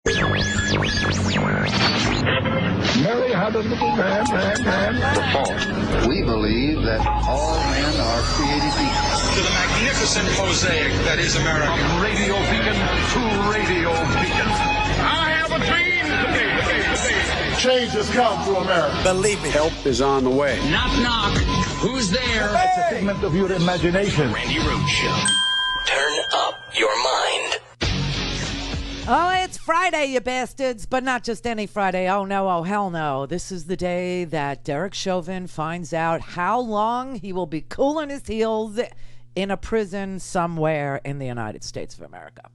Mary had a little man. The fault. We believe that all men are created equal. To the magnificent mosaic that is America. From radio beacon to radio beacon. I have a dream today. Change has come to America. Believe me. Help is on the way. Knock, knock. Who's there? It's a figment of your imagination. Randi Rhodes Show. Turn up your mind. Oh, it's Friday, you bastards, but not just any Friday. Oh, no, oh, hell no. This is the day that Derek Chauvin finds out how long he will be cooling his heels in a prison somewhere in the United States of America.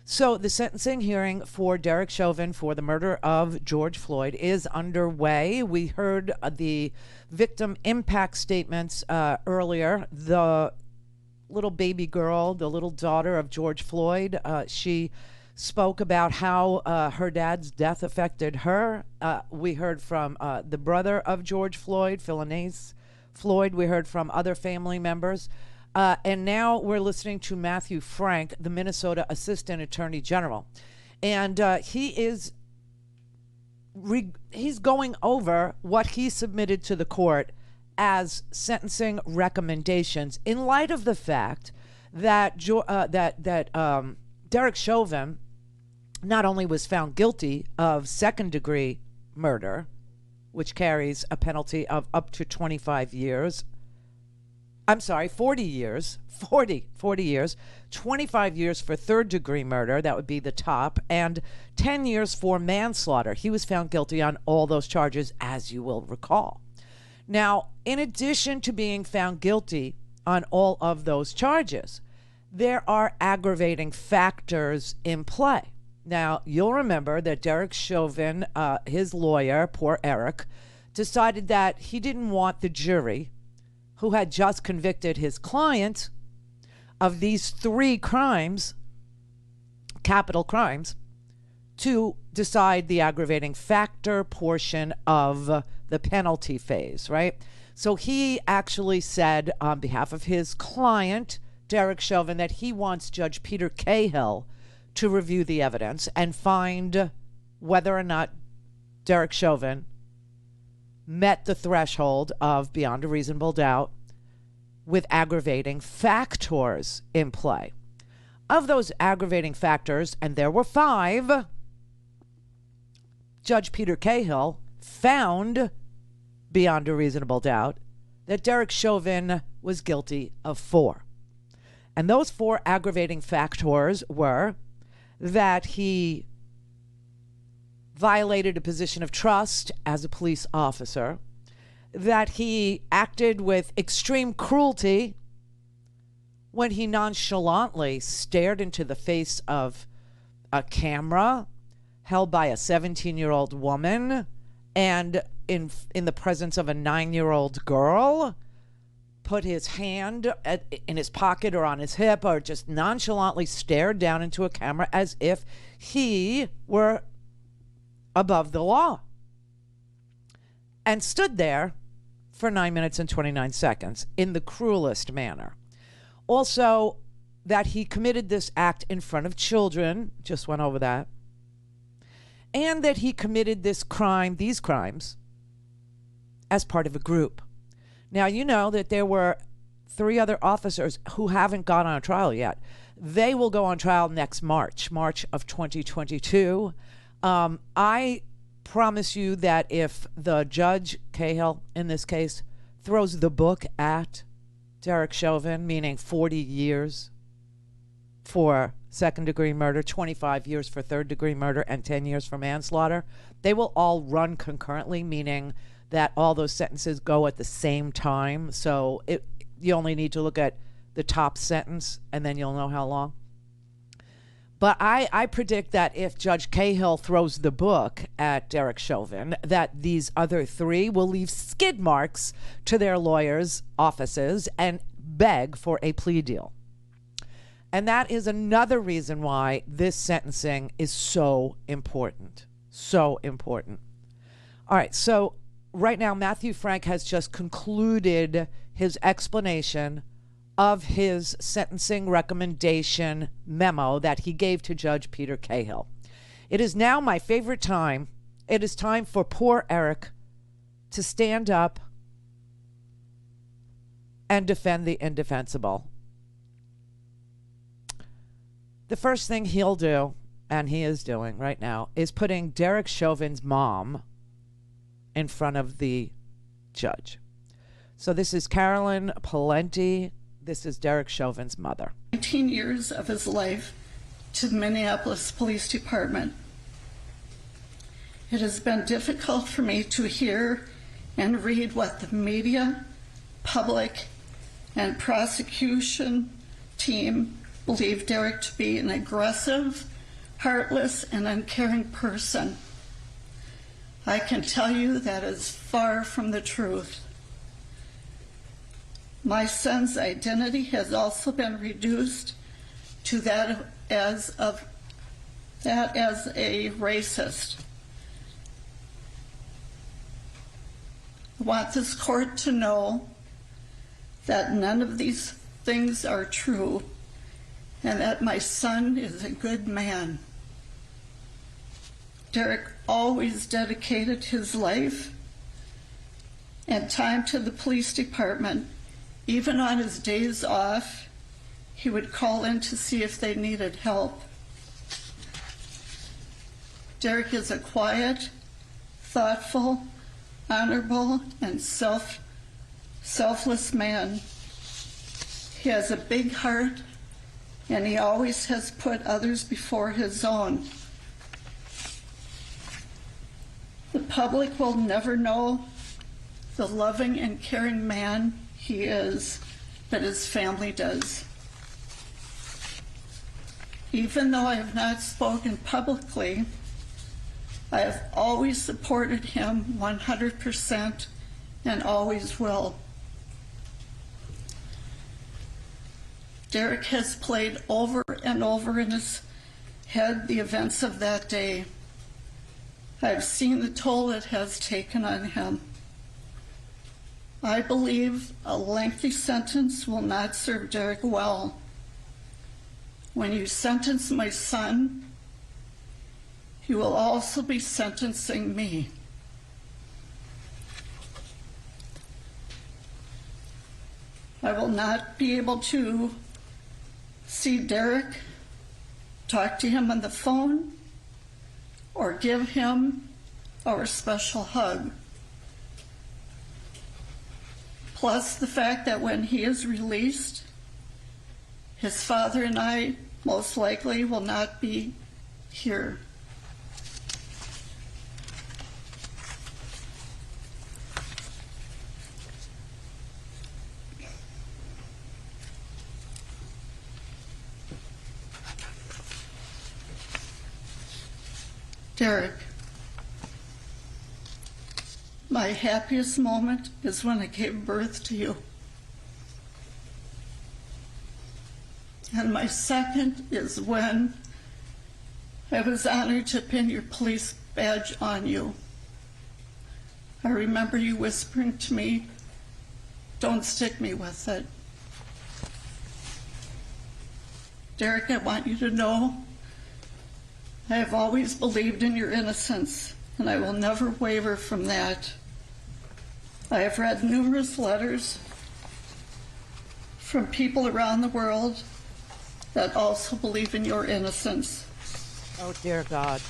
So the sentencing hearing for Derek Chauvin for the murder of George Floyd is underway. We heard the victim impact statements earlier. The little baby girl, the little daughter of George Floyd, she spoke about how her dad's death affected her. We heard from the brother of George Floyd, Philenace Floyd. We heard from other family members. And now we're listening to Matthew Frank, the Minnesota Assistant Attorney General. And he's going over what he submitted to the court as sentencing recommendations in light of the fact that Derek Chauvin not only was found guilty of second-degree murder, which carries a penalty of up to 25 years. I'm sorry, 40 years, 40 years, 25 years for third-degree murder, that would be the top, and 10 years for manslaughter. He was found guilty on all those charges, as you will recall. Now, in addition to being found guilty on all of those charges, there are aggravating factors in play. Now, you'll remember that Derek Chauvin, his lawyer, poor Eric, decided that he didn't want the jury, who had just convicted his client of these 3 crimes, capital crimes, to decide the aggravating factor portion of the penalty phase, right? So he actually said on behalf of his client, Derek Chauvin, that he wants Judge Peter Cahill to review the evidence and find whether or not Derek Chauvin met the threshold of beyond a reasonable doubt with aggravating factors in play. Of those aggravating factors, and there were 5, Judge Peter Cahill found beyond a reasonable doubt that Derek Chauvin was guilty of 4. And those 4 aggravating factors were that he violated a position of trust as a police officer, that he acted with extreme cruelty when he nonchalantly stared into the face of a camera held by a 17-year-old woman and in the presence of a 9-year-old girl, put his hand in his pocket or on his hip or just nonchalantly stared down into a camera as if he were above the law and stood there for 9 minutes and 29 seconds in the cruelest manner. Also, that he committed this act in front of children, just went over that, and that he committed these crimes, as part of a group. Now, you know that there were 3 other officers who haven't gone on trial yet. They will go on trial next March of 2022. I promise you that if the Judge Cahill, in this case, throws the book at Derek Chauvin, meaning 40 years for second-degree murder, 25 years for third-degree murder, and 10 years for manslaughter, they will all run concurrently, meaning that all those sentences go at the same time. So you only need to look at the top sentence, and then you'll know how long. But I predict that if Judge Cahill throws the book at Derek Chauvin, that these other 3 will leave skid marks to their lawyers' offices and beg for a plea deal. And that is another reason why this sentencing is so important. So important. All right, so right now, Matthew Frank has just concluded his explanation of his sentencing recommendation memo that he gave to Judge Peter Cahill. It is now my favorite time. It is time for poor Eric to stand up and defend the indefensible. The first thing he'll do, and he is doing right now, is putting Derek Chauvin's mom in front of the judge. So this is Carolyn Palenti. This is Derek Chauvin's mother. 19 years of his life to the Minneapolis Police Department. It has been difficult for me to hear and read what the media, public, and prosecution team believe Derek to be an aggressive, heartless, and uncaring person. I can tell you that is far from the truth. My son's identity has also been reduced to that as a racist. I want this court to know that none of these things are true and that my son is a good man. Derek always dedicated his life and time to the police department. Even on his days off, he would call in to see if they needed help. Derek is a quiet, thoughtful, honorable, and selfless man. He has a big heart, and he always has put others before his own. The public will never know the loving and caring man he is, but his family does. Even though I have not spoken publicly, I have always supported him 100% and always will. Derek has played over and over in his head the events of that day. I have seen the toll it has taken on him. I believe a lengthy sentence will not serve Derek well. When you sentence my son, you will also be sentencing me. I will not be able to see Derek, talk to him on the phone, or give him our special hug. Plus the fact that when he is released, his father and I most likely will not be here. Derek, my happiest moment is when I gave birth to you. And my second is when I was honored to pin your police badge on you. I remember you whispering to me, "Don't stick me with it." Derek, I want you to know I have always believed in your innocence, and I will never waver from that. I have read numerous letters from people around the world that also believe in your innocence. Oh, dear God.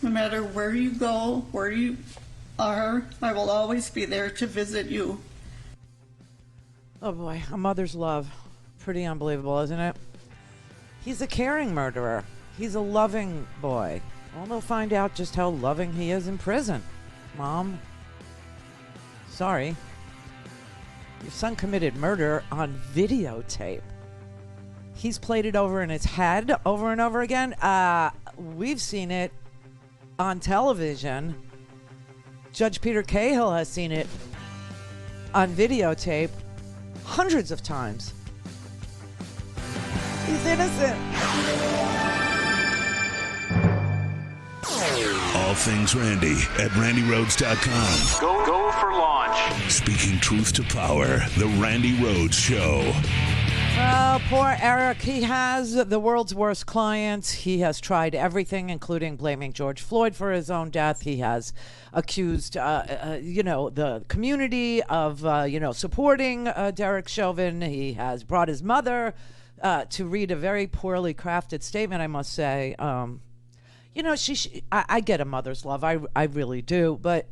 No matter where you go, where you are, I will always be there to visit you. Oh, boy. A mother's love. Pretty unbelievable, isn't it? He's a caring murderer. He's a loving boy. Well, they'll find out just how loving he is in prison. Mom, sorry. Your son committed murder on videotape. He's played it over in his head over and over again. We've seen it on television. Judge Peter Cahill has seen it on videotape hundreds of times. He's innocent. All things Randi at RandiRhodes.com. Go for launch. Speaking truth to power, The Randi Rhodes Show. Poor Eric. He has the world's worst clients. He has tried everything, including blaming George Floyd for his own death. He has accused, the community of, supporting Derek Chauvin. He has brought his mother to read a very poorly crafted statement, I must say. I get a mother's love. I really do. But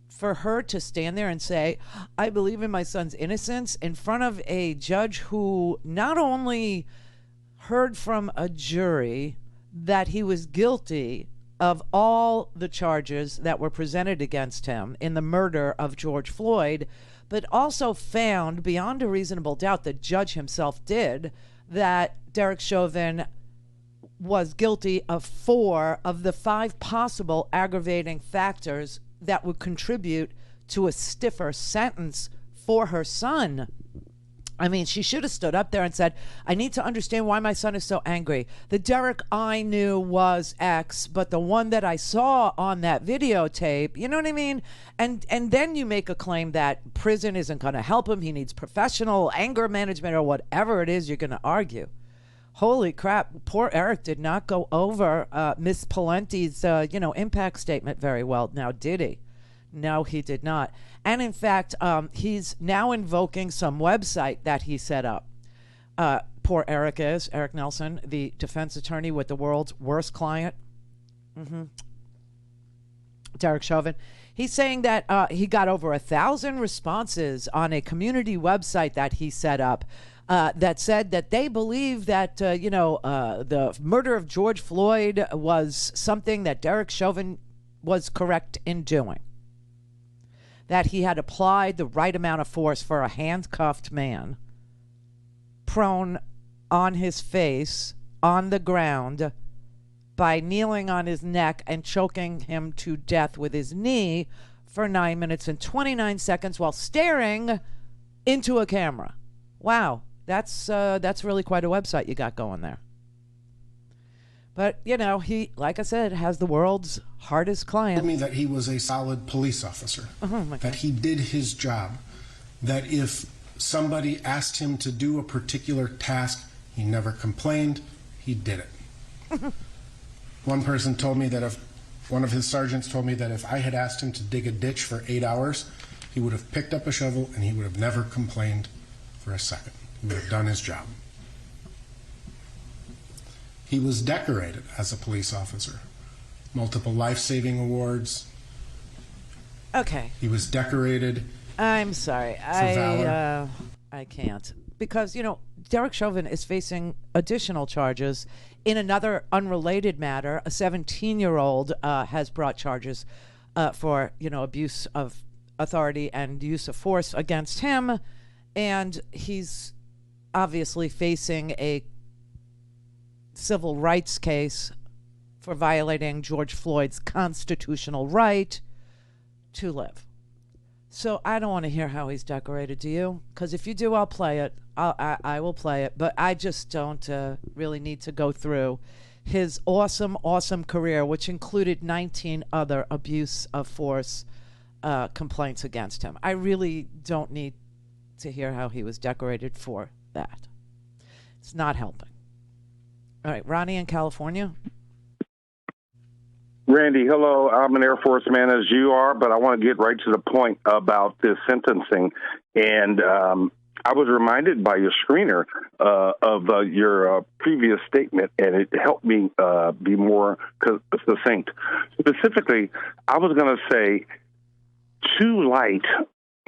for her to stand there and say, I believe in my son's innocence in front of a judge who not only heard from a jury that he was guilty of all the charges that were presented against him in the murder of George Floyd, but also found beyond a reasonable doubt, the judge himself did, that Derek Chauvin was guilty of 4 of the 5 possible aggravating factors that would contribute to a stiffer sentence for her son. I mean, she should have stood up there and said, I need to understand why my son is so angry. The Derek I knew was X, but the one that I saw on that videotape, you know what I mean? And then you make a claim that prison isn't going to help him. He needs professional anger management or whatever it is you're going to argue. Holy crap, poor Eric did not go over Miss Palenti's, impact statement very well. Now, did he? No, he did not. And in fact, he's now invoking some website that he set up. Poor Eric Nelson, the defense attorney with the world's worst client, Derek Chauvin. He's saying that he got over 1,000 responses on a community website that he set up. That said that they believe that, the murder of George Floyd was something that Derek Chauvin was correct in doing. That he had applied the right amount of force for a handcuffed man, prone on his face, on the ground, by kneeling on his neck and choking him to death with his knee for 9 minutes and 29 seconds while staring into a camera. Wow. That's really quite a website you got going there. But, he, like I said, has the world's hardest client. Told me that he was a solid police officer, that he did his job, that if somebody asked him to do a particular task, he never complained, he did it. One person told me that one of his sergeants told me that if I had asked him to dig a ditch for 8 hours, he would have picked up a shovel and he would have never complained for a second. He would have done his job. He was decorated as a police officer. Multiple life-saving awards. Okay. He was decorated. I'm sorry. For valor. I can't. Because, Derek Chauvin is facing additional charges in another unrelated matter. A 17-year-old has brought charges for, abuse of authority and use of force against him. And he's obviously facing a civil rights case for violating George Floyd's constitutional right to live. So I don't want to hear how he's decorated, do you? Because if you do, I'll play it. I will play it. But I just don't really need to go through his awesome, awesome career, which included 19 other abuse of force complaints against him. I really don't need to hear how he was decorated for that. It's not helping. All right, Ronnie in California. Randy, hello. I'm an Air Force man as you are, but I want to get right to the point about this sentencing. And I was reminded by your screener of your previous statement, and it helped me be more succinct. Specifically, I was going to say too light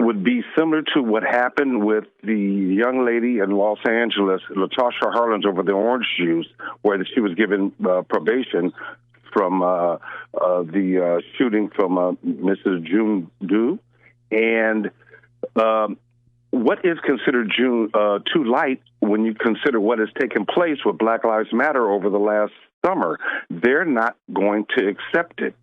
would be similar to what happened with the young lady in Los Angeles, Latasha Harlins, over the orange juice, where she was given probation from the shooting from Mrs. June Doe. And what is considered too light when you consider what has taken place with Black Lives Matter over the last summer? They're not going to accept it.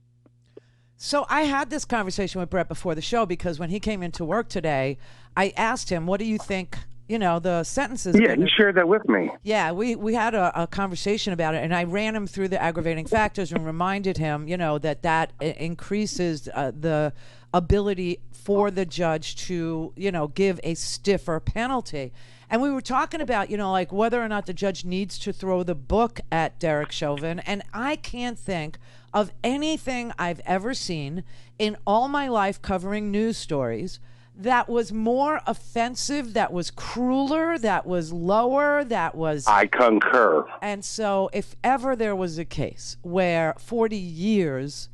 So I had this conversation with Brett before the show because when he came into work today, I asked him, what do you think, the sentences? Yeah, he shared that with me. Yeah, we had a conversation about it, and I ran him through the aggravating factors and reminded him, that increases the ability for the judge to, give a stiffer penalty. And we were talking about, like whether or not the judge needs to throw the book at Derek Chauvin. And I can't think of anything I've ever seen in all my life covering news stories that was more offensive, that was crueler, that was lower, that was... I concur. And so if ever there was a case where 40 years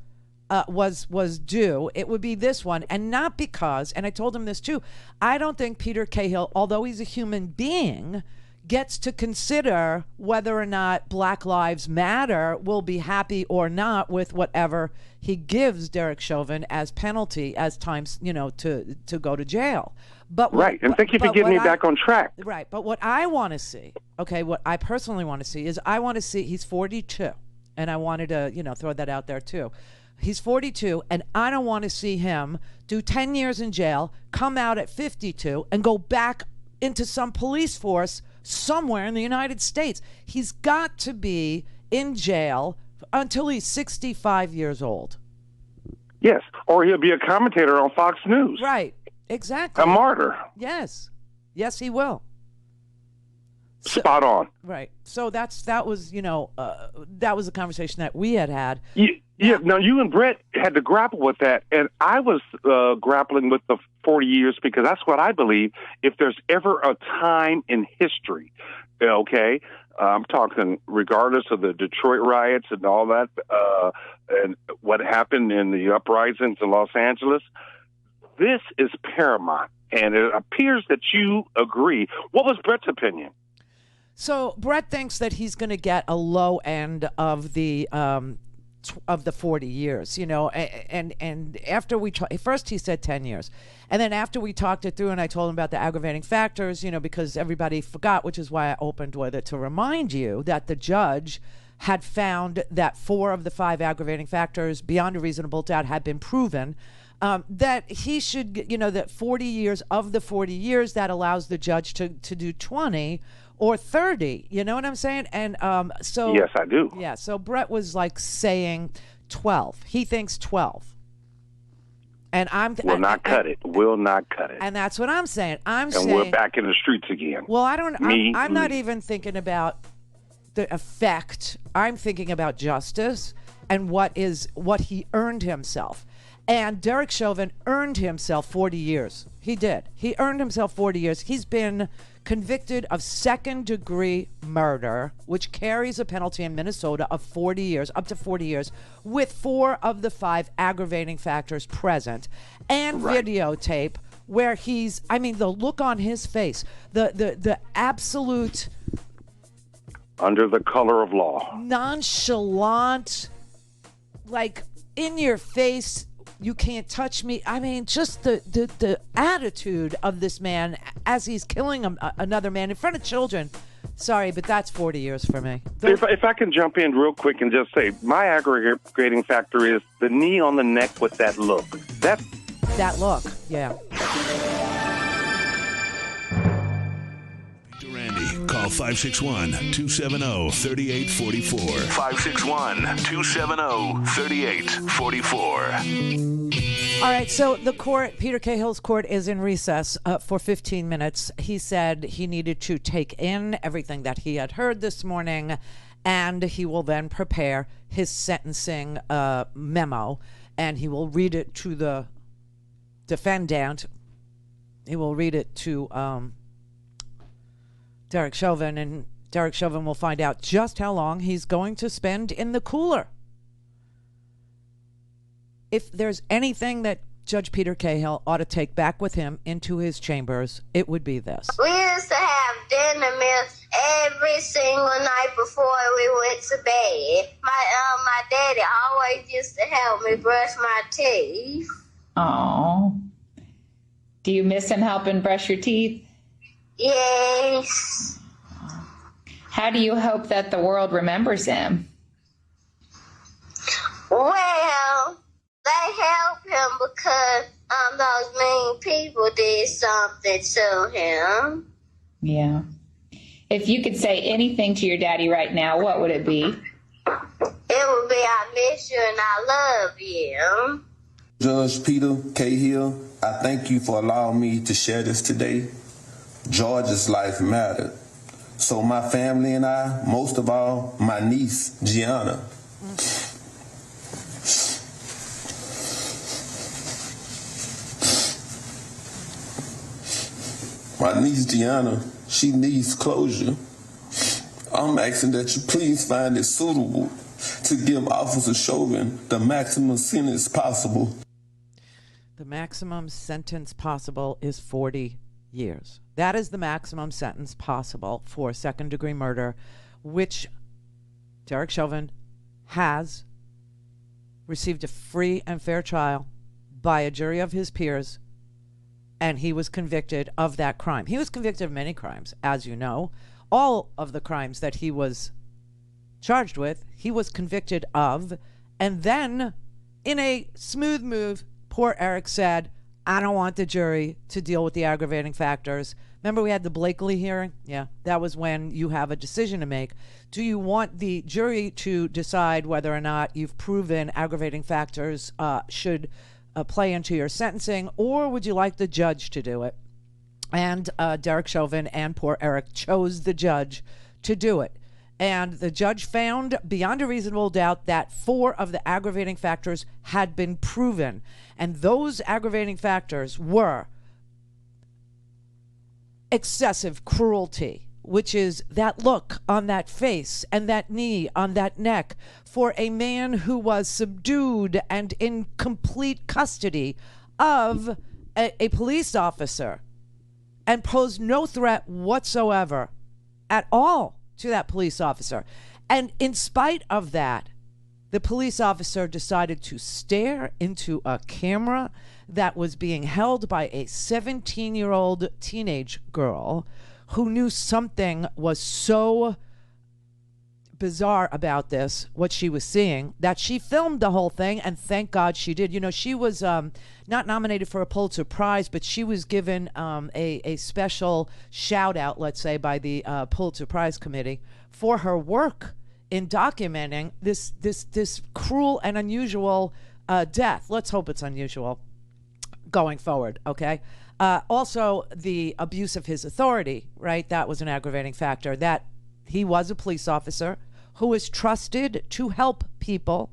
was due, it would be this one. And not because, and I told him this too, I don't think Peter Cahill, although he's a human being, gets to consider whether or not Black Lives Matter will be happy or not with whatever he gives Derek Chauvin as penalty, as times, to go to jail. But right, and thank you for getting me back on track. Right, but what I want to see, what I personally want to see is he's 42, and I wanted to, throw that out there too. He's 42, and I don't want to see him do 10 years in jail, come out at 52, and go back into some police force somewhere in the United States. He's got to be in jail until he's 65 years old. Yes, or he'll be a commentator on Fox News. Right, exactly. A martyr. Yes, he will. Spot on. Right. So that was that was a conversation that we had. Yeah. Now you and Brett had to grapple with that, and I was grappling with the 40 years because that's what I believe. If there's ever a time in history, okay, I'm talking regardless of the Detroit riots and all that, and what happened in the uprisings in Los Angeles, this is paramount, and it appears that you agree. What was Brett's opinion? So Brett thinks that he's going to get a low end of the 40 years, and after first he said 10 years, and then after we talked it through and I told him about the aggravating factors, because everybody forgot, which is why I opened with it, to remind you that the judge had found that 4 of the 5 aggravating factors beyond a reasonable doubt had been proven, that he should, that 40 years of the 40 years, that allows the judge to do 20 or 30, you know what I'm saying? And so... Yes, I do. Yeah, so Brett was like saying 12. He thinks 12. And Will not cut it. And that's what I'm saying. And we're back in the streets again. Well, I'm not even thinking about the effect. I'm thinking about justice and what he earned himself. And Derek Chauvin earned himself 40 years. He did. He earned himself 40 years. He's been convicted of second-degree murder, which carries a penalty in Minnesota of 40 years, up to 40 years, with 4 of the 5 aggravating factors present, and videotape where the look on his face, the absolute... Under the color of law. Nonchalant, like, in your face... You can't touch me. I mean, just the attitude of this man as he's killing another man in front of children. Sorry, but that's 40 years for me. If I can jump in real quick and just say, my aggravating factor is the knee on the neck with that look. That look, yeah. Call 561-270-3844. 561-270-3844. All right, so the court, Peter Cahill's court, is in recess for 15 minutes. He said he needed to take in everything that he had heard this morning, and he will then prepare his sentencing memo, and he will read it to the defendant. He will read it to... Derek Chauvin, and Derek Chauvin will find out just how long he's going to spend in the cooler. If there's anything that Judge Peter Cahill ought to take back with him into his chambers, it would be this. We used to have dinner meals every single night before we went to bed. My daddy always used to help me brush my teeth. Oh. Do you miss him helping brush your teeth? Yes. How do you hope that the world remembers him? Well, they help him because those mean people did something to him. Yeah. If you could say anything to your daddy right now, what would it be? It would be, I miss you and I love you. Judge Peter Cahill, I thank you for allowing me to share this today. George's life mattered. So my family and I, most of all, my niece, Gianna. My niece, Gianna, she needs closure. I'm asking that you please find it suitable to give Officer Chauvin the maximum sentence possible. The maximum sentence possible is 40 years. That is the maximum sentence possible for second-degree murder, which Derek Chauvin has received a free and fair trial by a jury of his peers, and he was convicted of that crime. He was convicted of many crimes, as you know. All of the crimes that he was charged with, he was convicted of, and then in a smooth move, poor Eric said, I don't want the jury to deal with the aggravating factors. Remember we had the Blakely hearing? Yeah, that was when you have a decision to make. Do you want the jury to decide whether or not you've proven aggravating factors should play into your sentencing, or would you like the judge to do it? And Derek Chauvin and poor Eric chose the judge to do it. And the judge found beyond a reasonable doubt that 4 of the aggravating factors had been proven. And those aggravating factors were excessive cruelty, which is that look on that face and that knee on that neck for a man who was subdued and in complete custody of a police officer and posed no threat whatsoever at all to that police officer. And in spite of that, the police officer decided to stare into a camera that was being held by a 17-year-old teenage girl who knew something was so bizarre about this, what she was seeing, that she filmed the whole thing, and thank God she did. You know, she was not nominated for a Pulitzer Prize, but she was given a special shout out, let's say, by the Pulitzer Prize committee for her work in documenting this cruel and unusual death. Let's hope it's unusual going forward, okay? Also, the abuse of his authority, right? That was an aggravating factor. That he was a police officer who is trusted to help people,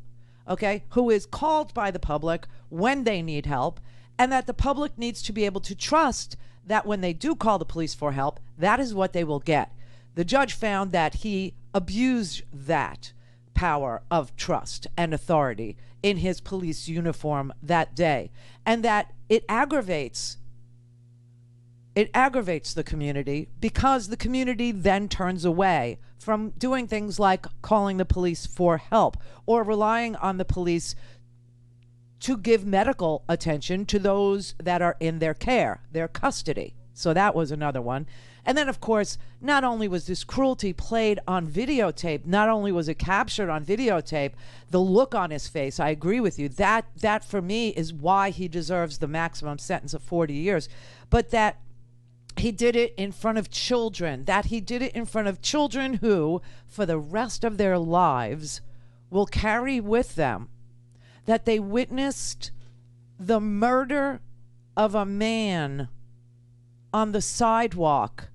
okay? Who is called by the public when they need help, and that the public needs to be able to trust that when they do call the police for help, that is what they will get. The judge found that he abused that power of trust and authority in his police uniform that day, and that it aggravates the community because the community then turns away from doing things like calling the police for help or relying on the police to give medical attention to those that are in their care, their custody. So that was another one. And then, of course, not only was this cruelty played on videotape, not only was it captured on videotape, the look on his face, I agree with you, that for me is why he deserves the maximum sentence of 40 years. But that he did it in front of children, who, for the rest of their lives, will carry with them that they witnessed the murder of a man on the sidewalk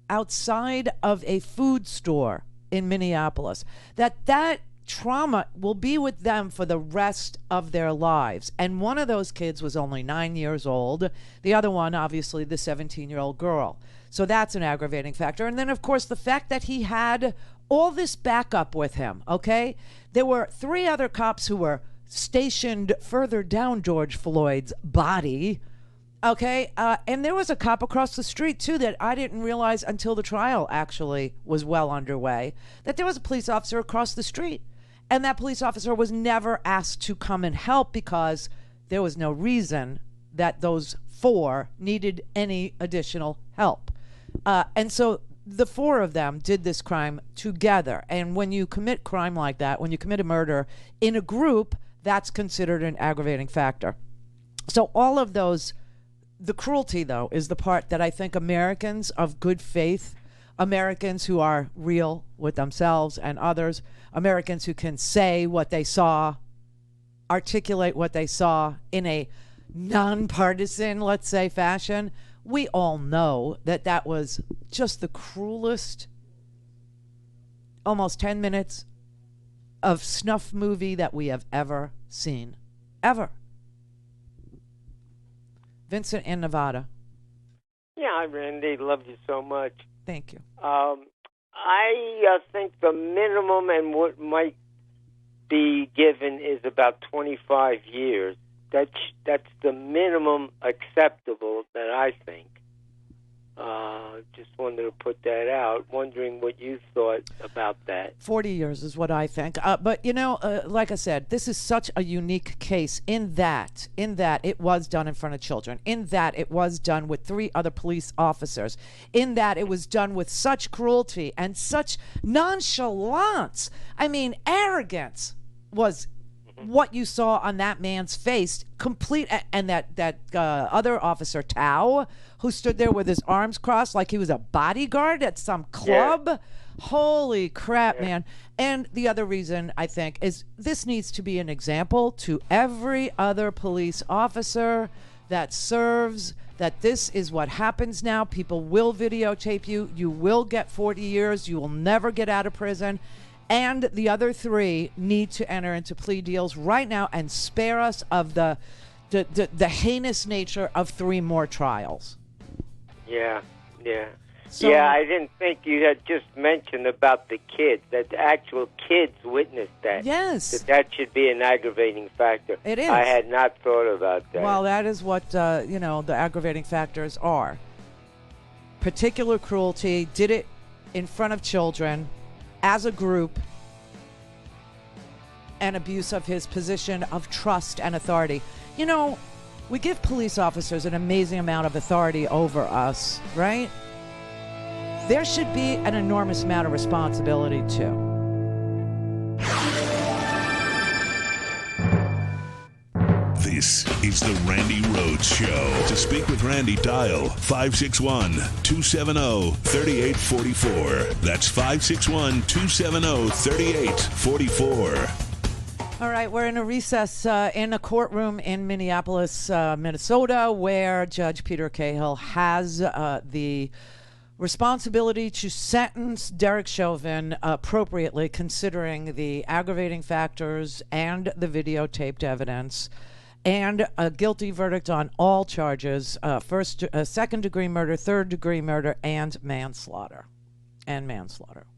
outside of a food store in Minneapolis. That trauma will be with them for the rest of their lives. And one of those kids was only 9 years old. The other one, obviously, the 17-year-old girl. So that's an aggravating factor. And then, of course, the fact that he had all this backup with him, okay? There were 3 other cops who were stationed further down George Floyd's body, okay? And there was a cop across the street, too, that I didn't realize until the trial actually was well underway, that there was a police officer across the street. And that police officer was never asked to come and help because there was no reason that those 4 needed any additional help. And so the 4 of them did this crime together. And when you commit crime like that, when you commit a murder in a group, that's considered an aggravating factor. So all of those, the cruelty, though, is the part that I think Americans of good faith, Americans who are real with themselves and others, Americans who can say what they saw articulate what they saw in a nonpartisan, let's say, fashion. We all know that that was just the cruelest, almost 10 minutes of snuff movie that we have ever seen. Ever. Vincent in Nevada. Yeah, Randy, love you so much. Thank you. I think the minimum and what might be given is about 25 years. That's the minimum acceptable that I think. Just wanted to put that out. Wondering what you thought about that. 40 years is what I think. But, you know, like I said, this is such a unique case in that it was done in front of children, in that it was done with 3 other police officers, in that it was done with such cruelty and such nonchalance. I mean, arrogance was what you saw on that man's face, complete. And that other officer, Tao, who stood there with his arms crossed like he was a bodyguard at some club. Yeah. Holy crap, man. And the other reason, I think, is this needs to be an example to every other police officer that serves, that this is what happens now. People will videotape you. You will get 40 years. You will never get out of prison. And the other 3 need to enter into plea deals right now and spare us of the heinous nature of 3 more trials. Yeah. So, yeah, I didn't think you had just mentioned about the kids, that the actual kids witnessed that. Yes. That should be an aggravating factor. It is. I had not thought about that. Well, that is what, the aggravating factors are. Particular cruelty, did it in front of children, as a group, and abuse of his position of trust and authority. You know, we give police officers an amazing amount of authority over us, right? There should be an enormous amount of responsibility, too. This is the Randi Rhodes Show. To speak with Randi, dial 561-270-3844. That's 561-270-3844. All right, we're in a recess in a courtroom in Minneapolis, Minnesota, where Judge Peter Cahill has the responsibility to sentence Derek Chauvin appropriately, considering the aggravating factors and the videotaped evidence, and a guilty verdict on all charges, second-degree murder, third-degree murder, and manslaughter,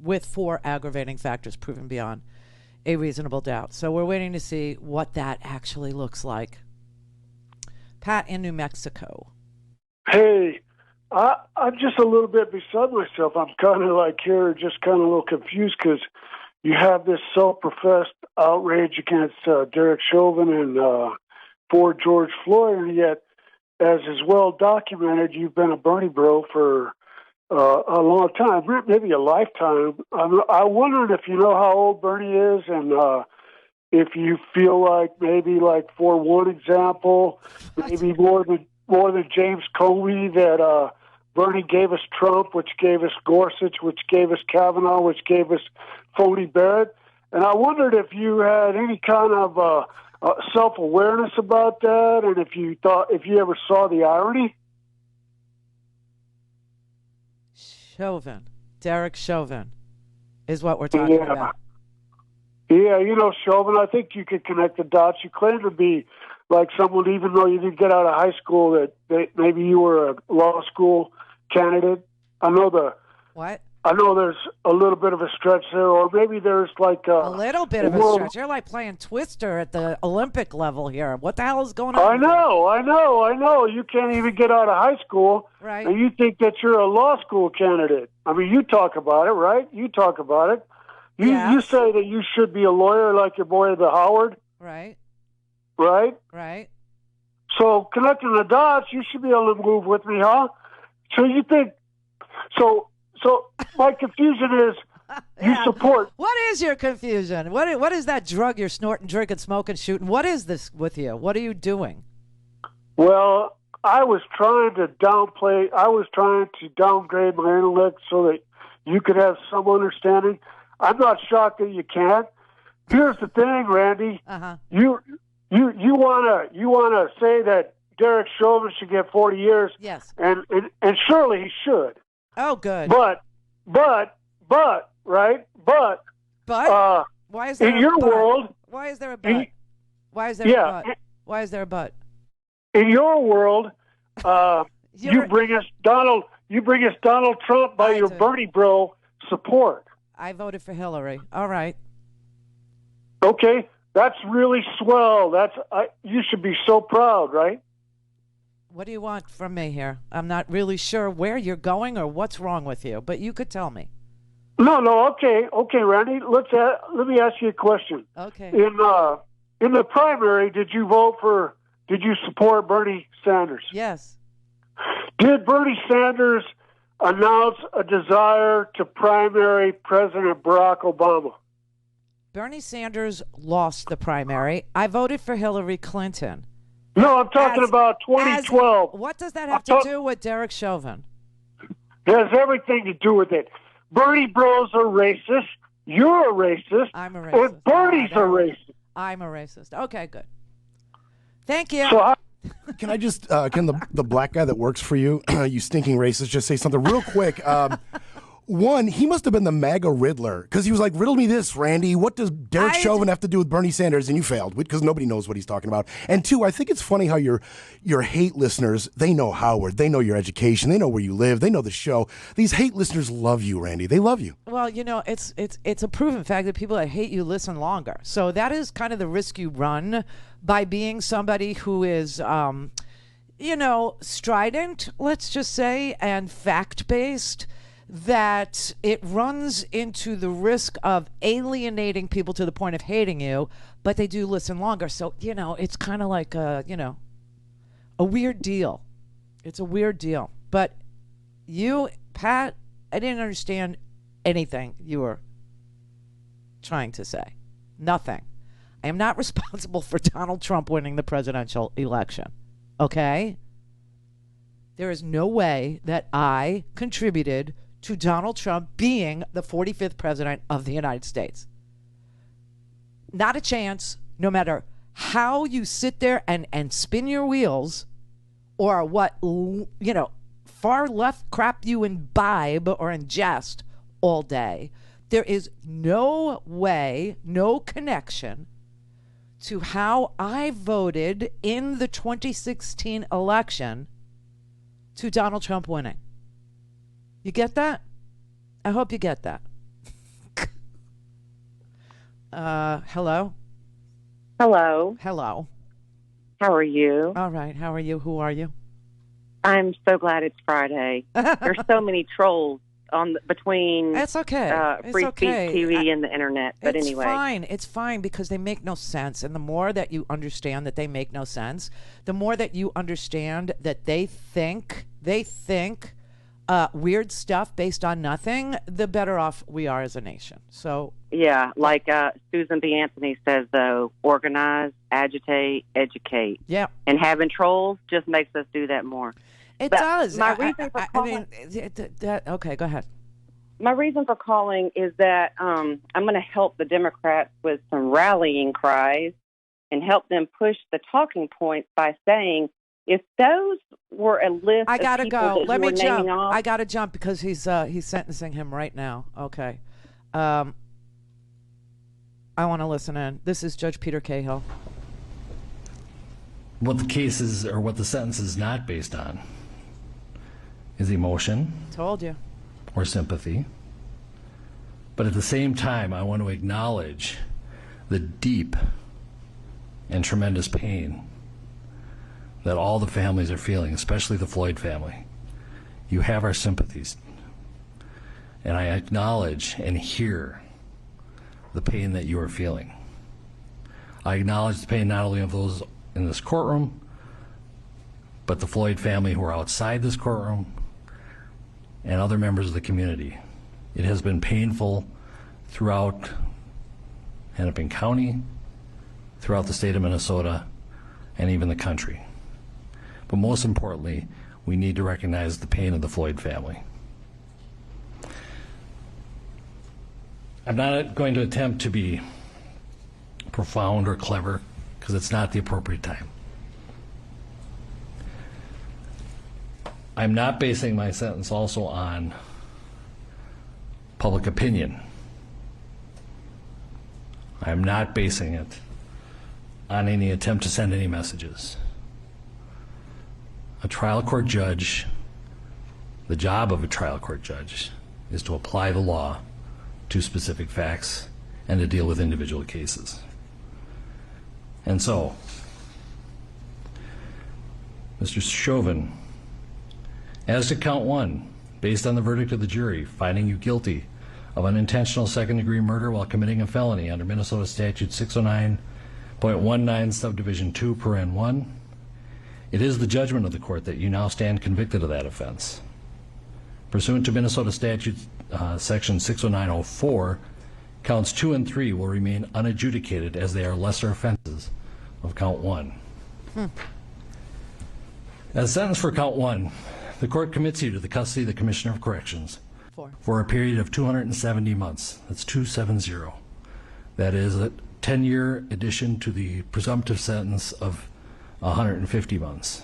with 4 aggravating factors proven beyond a reasonable doubt. So we're waiting to see what that actually looks like. Pat in New Mexico. Hey, I'm just a little bit beside myself. I'm kind of like here, just kind of a little confused because you have this self-professed outrage against Derek Chauvin and for George Floyd, and yet, as is well documented, you've been a Bernie bro for a long time, maybe a lifetime. I wondered if you know how old Bernie is, and if you feel like maybe, like for one example, maybe more than James Comey, that Bernie gave us Trump, which gave us Gorsuch, which gave us Kavanaugh, which gave us Phony Barrett. And I wondered if you had any kind of self-awareness about that, and if you ever saw the irony. Chauvin, Derek Chauvin, is what we're talking about. Yeah, Chauvin, I think you could connect the dots. You claim to be like someone, even though you didn't get out of high school, that maybe you were a law school candidate. I know there's a little bit of a stretch there, or maybe there's like a little bit of a stretch. You're like playing Twister at the Olympic level here. What the hell is going on? I know. You can't even get out of high school, right? And you think that you're a law school candidate. I mean, you talk about it, right? You talk about it. You say that you should be a lawyer like your boy, the Howard. Right. So connecting the dots, you should be able to move with me, huh? So you think so? My confusion is you support. What is your confusion? What is that drug you're snorting, drinking, smoking, shooting? What is this with you? What are you doing? Well, I was trying to downgrade my intellect so that you could have some understanding. I'm not shocked that you can't. Here's the thing, Randy. Uh-huh. you wanna say that Derek Chauvin should get 40 years? Yes. And surely he should. Oh, good. But right? But why is there in a your but? world? Why is there a but? Why is there a but? Why is there a but? In your world, you bring us Donald Trump by your Bernie bro support. I voted for Hillary. All right. Okay, that's really swell. You should be so proud, right? What do you want from me here? I'm not really sure where you're going or what's wrong with you, but you could tell me. No, okay, Randy. Let me ask you a question. Okay. In the primary, did you support Bernie Sanders? Yes. Did Bernie Sanders announce a desire to primary President Barack Obama? Bernie Sanders lost the primary. I voted for Hillary Clinton. No, I'm talking about 2012. What does that have to do with Derek Chauvin? It has everything to do with it. Bernie bros are racist. You're a racist. I'm a racist. And Bernie's a racist. I'm a racist. Okay, good. Thank you. Can I just, can the black guy that works for you, you stinking racist, just say something real quick? One, he must have been the MAGA Riddler, because he was like, riddle me this, Randy. What does Derek Chauvin have to do with Bernie Sanders? And you failed, because nobody knows what he's talking about. And two, I think it's funny how your hate listeners, they know Howard, they know your education, they know where you live, they know the show. These hate listeners love you, Randy. They love you. Well, it's a proven fact that people that hate you listen longer. So that is kind of the risk you run by being somebody who is, strident, let's just say, and fact-based, that it runs into the risk of alienating people to the point of hating you, but they do listen longer. So, it's kind of like a weird deal. It's a weird deal. But you, Pat, I didn't understand anything you were trying to say. Nothing. I am not responsible for Donald Trump winning the presidential election. Okay? There is no way that I contributed to Donald Trump being the 45th president of the United States. Not a chance, no matter how you sit there and spin your wheels, or what, far left crap you imbibe or ingest all day. There is no way, no connection to how I voted in the 2016 election to Donald Trump winning. You get that? I hope you get that. Hello? Hello. Hello. How are you? All right. How are you? Who are you? I'm so glad it's Friday. There's so many trolls between It's okay. Free It's okay. Speech TV and the internet. But it's anyway. fine. It's fine because they make no sense. And the more that you understand that they make no sense, the more that you understand that they think weird stuff based on nothing, the better off we are as a nation. So yeah, like Susan B. Anthony says, though, organize, agitate, educate. Yeah. And having trolls just makes us do that more. It does. My reason for calling, okay, go ahead. My reason for calling is that I'm going to help the Democrats with some rallying cries and help them push the talking points by saying, if those were a list I gotta of people go. that Let you me were jump. naming off, I gotta jump because he's sentencing him right now. Okay. I want to listen in. This is Judge Peter Cahill. What the case is, or what the sentence is not based on, is emotion. Told you. Or sympathy. But at the same time, I want to acknowledge the deep and tremendous pain that all the families are feeling, especially the Floyd family. You have our sympathies. And I acknowledge and hear the pain that you are feeling. I acknowledge the pain not only of those in this courtroom, but the Floyd family who are outside this courtroom and other members of the community. It has been painful throughout Hennepin County, throughout the state of Minnesota, and even the country. But most importantly, we need to recognize the pain of the Floyd family. I'm not going to attempt to be profound or clever, because it's not the appropriate time. I'm not basing my sentence also on public opinion. I'm not basing it on any attempt to send any messages. A trial court judge, the job of a trial court judge is to apply the law to specific facts and to deal with individual cases. And so, Mr. Chauvin, as to count one, based on the verdict of the jury, finding you guilty of unintentional second-degree murder while committing a felony under Minnesota Statute 609.19 subdivision 2 paren 1, it is the judgment of the court that you now stand convicted of that offense. Pursuant to Minnesota Statute section 609.04, counts 2 and 3 will remain unadjudicated as they are lesser offenses of count 1. As sentenced for count 1, the court commits you to the custody of the Commissioner of Corrections for a period of 270 months. That's 270. That is a 10-year addition to the presumptive sentence of 150 months.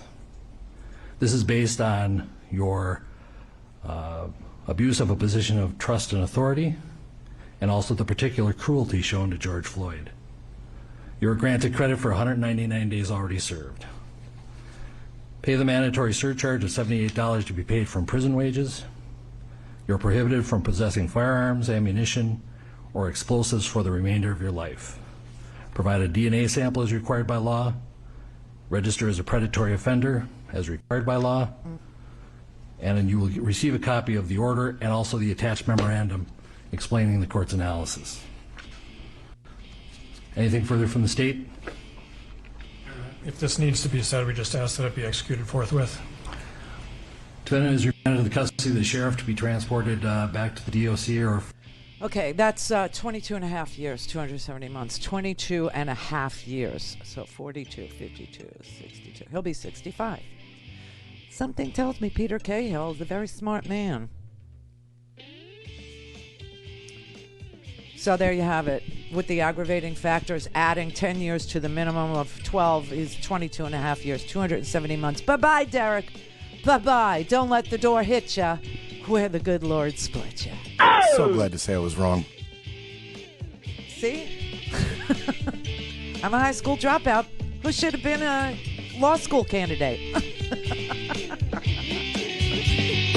This is based on your abuse of a position of trust and authority, and also the particular cruelty shown to George Floyd. You are granted credit for 199 days already served. Pay the mandatory surcharge of $78 to be paid from prison wages. You're prohibited from possessing firearms, ammunition, or explosives for the remainder of your life. Provide a DNA sample as required by law. Register as a predatory offender as required by law. And then you will receive a copy of the order and also the attached memorandum explaining the court's analysis. Anything further from the state? If this needs to be said, we just ask that it be executed forthwith. Defendant is remanded to the custody of the sheriff to be transported back to the DOC or... Okay, that's 22 and a half years, 270 months, 22 and a half years. So 42, 52, 62. He'll be 65. Something tells me Peter Cahill is a very smart man. So there you have it. With the aggravating factors, adding 10 years to the minimum of 12 is 22 and a half years, 270 months. Bye-bye, Derek. Bye-bye. Don't let the door hit ya where the good Lord split ya. So glad to say I was wrong. See? I'm a high school dropout who should have been a law school candidate.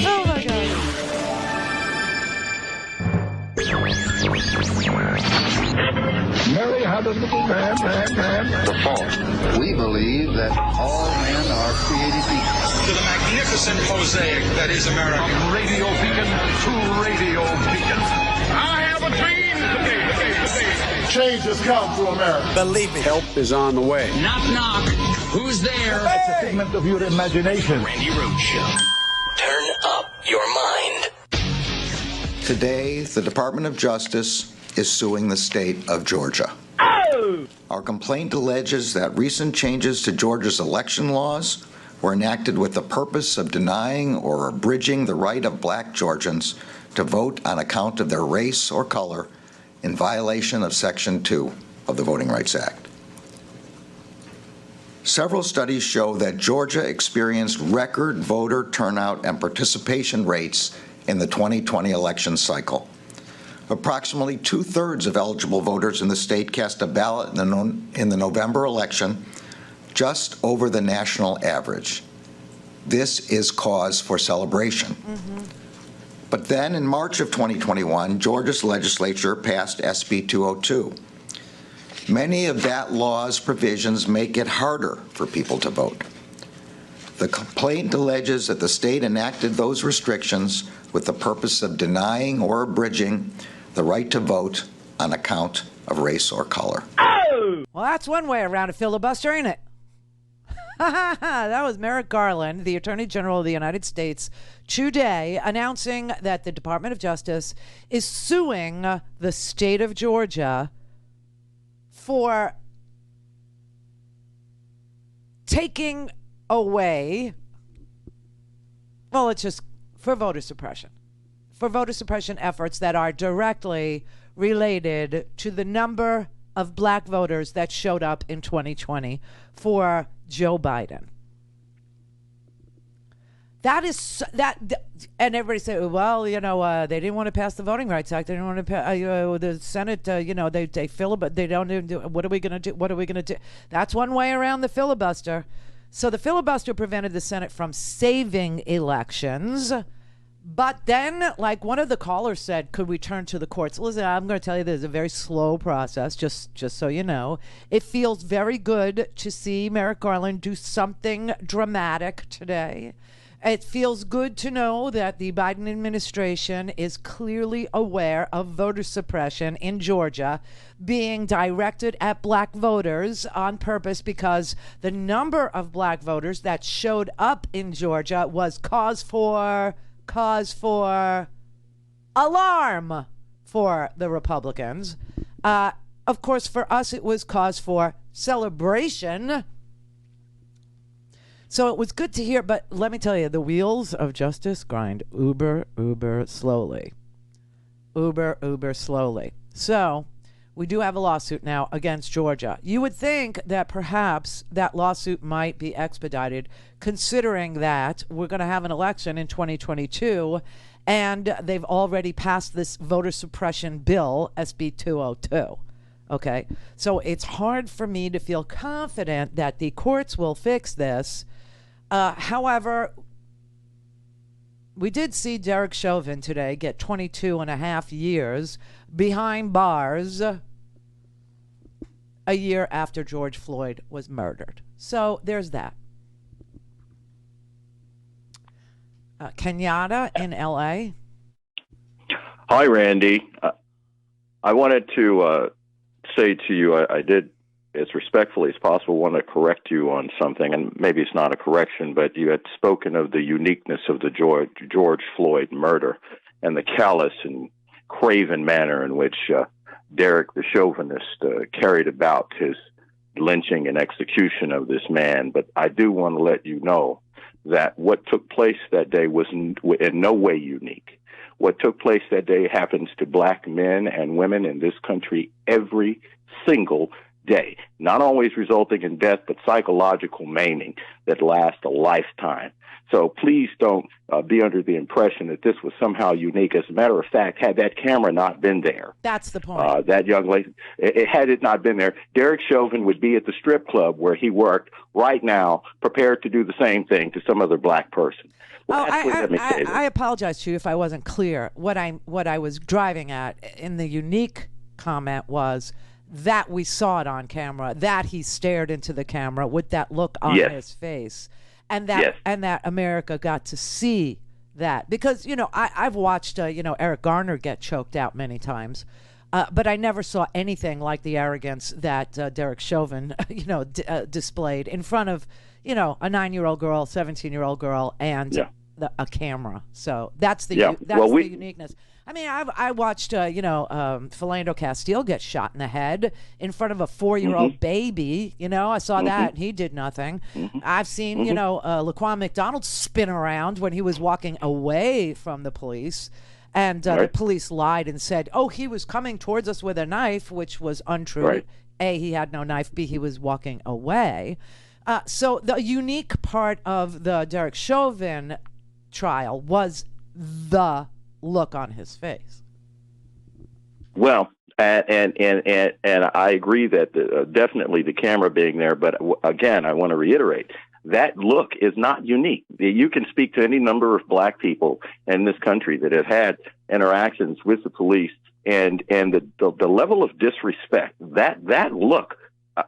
Oh, my God. Mary had a little man. The fault. We believe that all men are created equal. To the magnificent mosaic that is America. From radio beacon to radio beacon. I have a dream today. Change has come to America. Believe me. Help is on the way. Knock, knock. Who's there? It's a figment of your imagination. Randi Rhodes Show. Turn up your mind. Today, the Department of Justice is suing the state of Georgia. Our complaint alleges that recent changes to Georgia's election laws were enacted with the purpose of denying or abridging the right of black Georgians to vote on account of their race or color in violation of Section 2 of the Voting Rights Act. Several studies show that Georgia experienced record voter turnout and participation rates in the 2020 election cycle. Approximately 2/3 of eligible voters in the state cast a ballot in the November election, just over the national average. This is cause for celebration. But then in March of 2021, Georgia's legislature passed SB 202. Many of that law's provisions make it harder for people to vote. The complaint alleges that the state enacted those restrictions with the purpose of denying or abridging the right to vote on account of race or color. Well, that's one way around a filibuster, ain't it? That was Merrick Garland, the Attorney General of the United States, today announcing that the Department of Justice is suing the state of Georgia for taking away, well, it's just for voter suppression efforts that are directly related to the number of black voters that showed up in 2020 for Joe Biden. That is and everybody say, well, you know, they didn't want to pass the Voting Rights Act. They didn't want to pass the Senate. You know, they filibuster. They don't even do. What are we going to do? What are we going to do? That's one way around the filibuster. So the filibuster prevented the Senate from saving elections. But then, like one of the callers said, could we turn to the courts? Listen, I'm going to tell you this is a very slow process, just so you know. It feels very good to see Merrick Garland do something dramatic today. It feels good to know that the Biden administration is clearly aware of voter suppression in Georgia being directed at black voters on purpose, because the number of black voters that showed up in Georgia was cause for alarm for the Republicans. Of course, for us, it was cause for celebration. So it was good to hear, but let me tell you, the wheels of justice grind uber slowly. Uber slowly. So we do have a lawsuit now against Georgia. You would think that perhaps that lawsuit might be expedited, considering that we're going to have an election in 2022, and they've already passed this voter suppression bill, SB 202. Okay, so it's hard for me to feel confident that the courts will fix this. However, we did see Derek Chauvin today get 22 and a half years behind bars a year after George Floyd was murdered. So there's that. Kenyatta in L.A. Hi, Randy. I wanted to say to you, I did, as respectfully as possible, want to correct you on something, and maybe it's not a correction, but you had spoken of the uniqueness of the George Floyd murder and the callous and craven manner in which Derek the chauvinist carried about his lynching and execution of this man. But I do want to let you know that what took place that day was in no way unique. What took place that day happens to black men and women in this country every single day, not always resulting in death, but psychological maiming that lasts a lifetime. So please don't be under the impression that this was somehow unique. As a matter of fact, had that camera not been there, that's the point. That young lady, had it not been there, Derek Chauvin would be at the strip club where he worked right now, prepared to do the same thing to some other black person. Well, I apologize to you if I wasn't clear. What I was driving at in the unique comment was that we saw it on camera, that he stared into the camera with that look on his face, and that America got to see that. Because, you know, I've watched, Eric Garner get choked out many times, but I never saw anything like the arrogance that Derek Chauvin, displayed in front of, a 9-year-old girl, 17-year-old girl, and a camera. So that's the uniqueness. I mean, I watched, Philando Castile get shot in the head in front of a 4-year-old baby. I saw that, and he did nothing. I've seen, Laquan McDonald spin around when he was walking away from the police, and the police lied and said, oh, he was coming towards us with a knife, which was untrue. Right. A, he had no knife. B, he was walking away. So the unique part of the Derek Chauvin trial was the look on his face. Well, and I agree that definitely the camera being there, but again, I want to reiterate, that look is not unique. You can speak to any number of black people in this country that have had interactions with the police, and the level of disrespect, that look,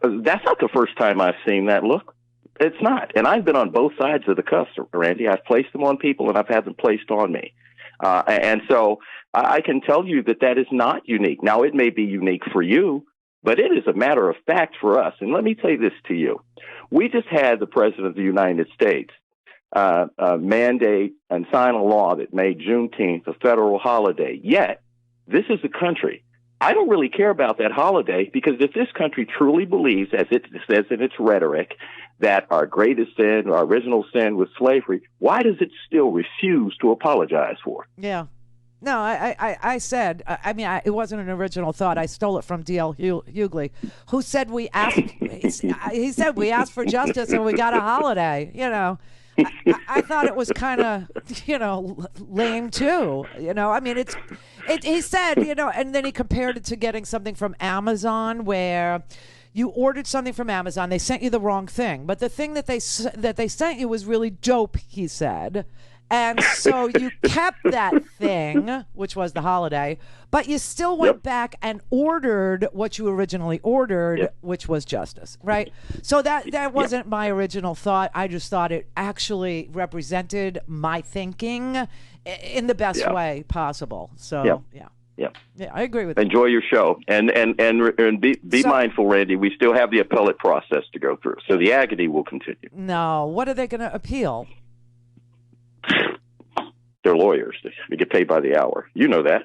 that's not the first time I've seen that look. It's not. And I've been on both sides of the cuffs, Randy. I've placed them on people, and I've had them placed on me. And so I can tell you that is not unique. Now, it may be unique for you, but it is a matter of fact for us. And let me say this to you. We just had the President of the United States mandate and sign a law that made Juneteenth a federal holiday. Yet, this is a country. I don't really care about that holiday, because if this country truly believes, as it says in its rhetoric, that our greatest sin, our original sin was slavery, why does it still refuse to apologize for it? Yeah. No, I said, it wasn't an original thought. I stole it from D.L. Hughley, who said he said we asked for justice and we got a holiday. I thought it was kind of, lame too. He said, and then he compared it to getting something from Amazon where you ordered something from Amazon, they sent you the wrong thing, but the thing that they sent you was really dope, he said. And so you kept that thing, which was the holiday, but you still went back and ordered what you originally ordered, which was justice, right? So that wasn't my original thought. I just thought it actually represented my thinking in the best way possible. So, yeah, I agree with that. Enjoy your show, and be mindful, Randy. We still have the appellate process to go through, so the agony will continue. No, what are they going to appeal? They're lawyers. They get paid by the hour. You know that.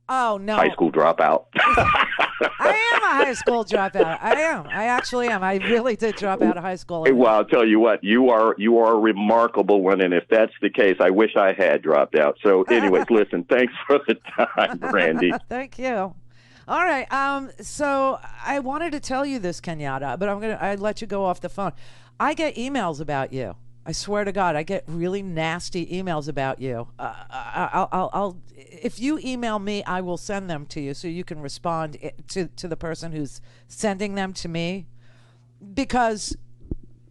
Oh, no. High school dropout. I am a high school dropout. I am. I actually am. I really did drop out of high school. Well, I'll tell you what. You are a remarkable one, and if that's the case, I wish I had dropped out. So, anyways, listen. Thanks for the time, Randy. Thank you. All right. So I wanted to tell you this, Kenyatta, but I let you go off the phone. I get emails about you. I swear to God, I get really nasty emails about you. I'll if you email me, I will send them to you so you can respond to the person who's sending them to me, because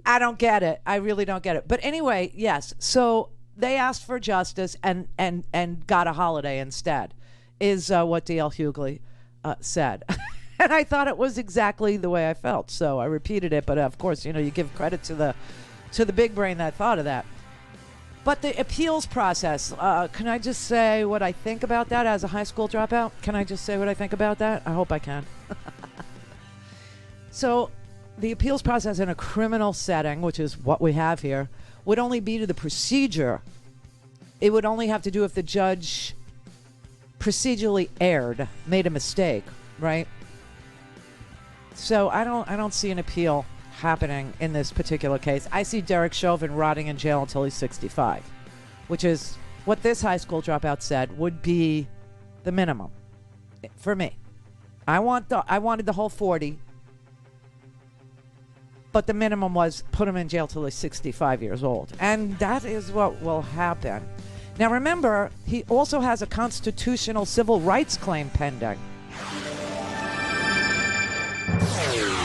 I don't get it. I really don't get it. But anyway, yes. So they asked for justice and got a holiday instead, is what D.L. Hughley said. And I thought it was exactly the way I felt. So I repeated it. But of course, you give credit to the big brain that thought of that. But the appeals process, can I just say what I think about that as a high school dropout? Can I just say what I think about that? I hope I can. So the appeals process in a criminal setting, which is what we have here, would only be to the procedure. It would only have to do if the judge procedurally erred, made a mistake, right? So I don't see an appeal happening in this particular case. I see Derek Chauvin rotting in jail until he's 65, which is what this high school dropout said would be the minimum for me. I wanted the whole 40, but the minimum was put him in jail till he's 65 years old, and that is what will happen. Now remember, he also has a constitutional civil rights claim pending.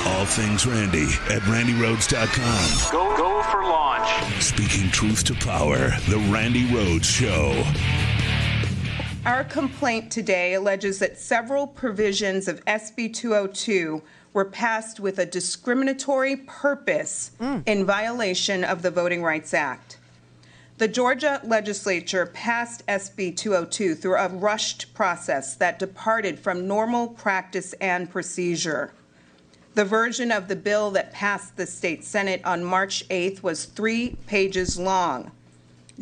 All things Randy at RandyRhodes.com. Go for launch. Speaking truth to power, the Randi Rhodes Show. Our complaint today alleges that several provisions of SB 202 were passed with a discriminatory purpose in violation of the Voting Rights Act. The Georgia legislature passed SB 202 through a rushed process that departed from normal practice and procedure. The version of the bill that passed the state Senate on March 8th was 3 pages long.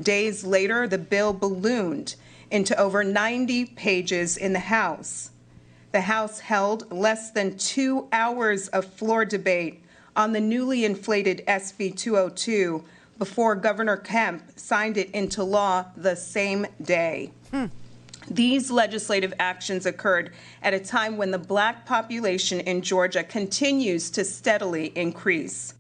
Days later, the bill ballooned into over 90 pages in the House. The House held less than 2 hours of floor debate on the newly inflated SB 202 before Governor Kemp signed it into law the same day. These legislative actions occurred at a time when the black population in Georgia continues to steadily increase.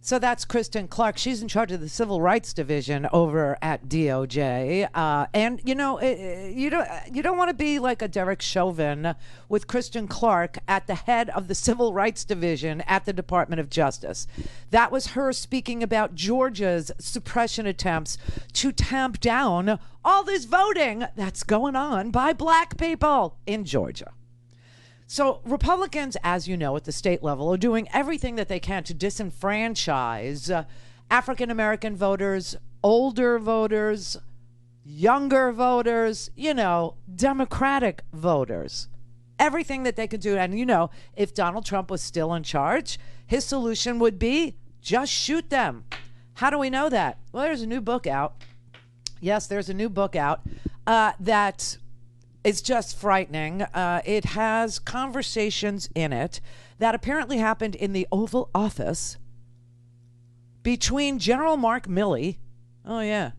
So that's Kristen Clark. She's in charge of the Civil Rights Division over at DOJ. And, you don't want to be like a Derek Chauvin with Kristen Clark at the head of the Civil Rights Division at the Department of Justice. That was her speaking about Georgia's suppression attempts to tamp down all this voting that's going on by black people in Georgia. So Republicans, as you know, at the state level, are doing everything that they can to disenfranchise African-American voters, older voters, younger voters, Democratic voters. Everything that they could do. And, if Donald Trump was still in charge, his solution would be just shoot them. How do we know that? Well, there's a new book out. Yes, there's a new book out that... It's just frightening. It has conversations in it that apparently happened in the Oval Office between General Mark Milley,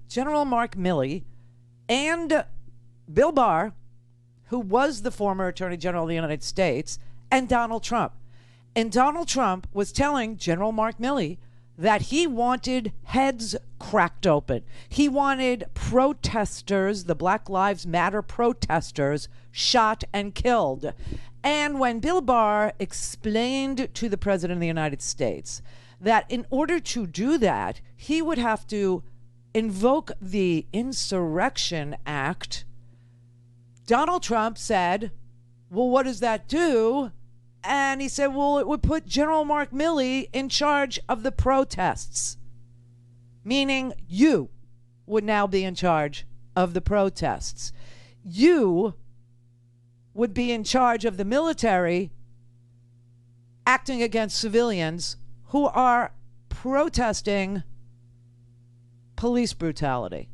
General Mark Milley, and Bill Barr, who was the former Attorney General of the United States, and Donald Trump. And Donald Trump was telling General Mark Milley that he wanted heads cracked open. He wanted protesters, the Black Lives Matter protesters, shot and killed. And when Bill Barr explained to the President of the United States that in order to do that, he would have to invoke the Insurrection Act, Donald Trump said, well, what does that do? And he said, well, it would put General Mark Milley in charge of the protests, meaning you would now be in charge of the protests. You would be in charge of the military acting against civilians who are protesting police brutality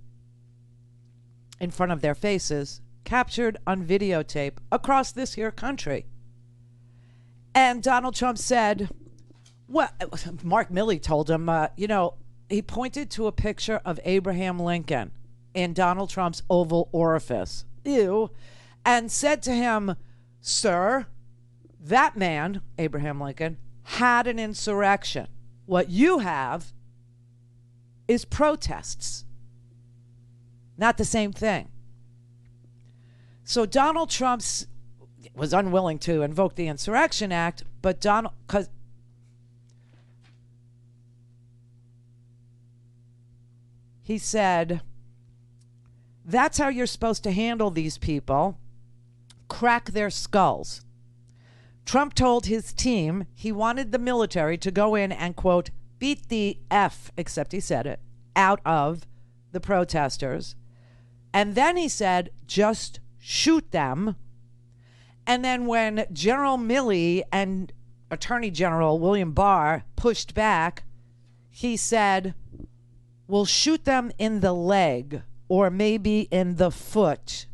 in front of their faces, captured on videotape across this here country. And Donald Trump said, well, Mark Milley told him, he pointed to a picture of Abraham Lincoln in Donald Trump's Oval Orifice, and said to him, sir, that man, Abraham Lincoln, had an insurrection. What you have is protests. Not the same thing. So Donald Trump was unwilling to invoke the Insurrection Act, but he said, that's how you're supposed to handle these people. Crack their skulls. Trump told his team he wanted the military to go in and, quote, beat the F, except he said it, out of the protesters. And then he said, just shoot them. And then when General Milley and Attorney General William Barr pushed back, he said, we'll shoot them in the leg or maybe in the foot,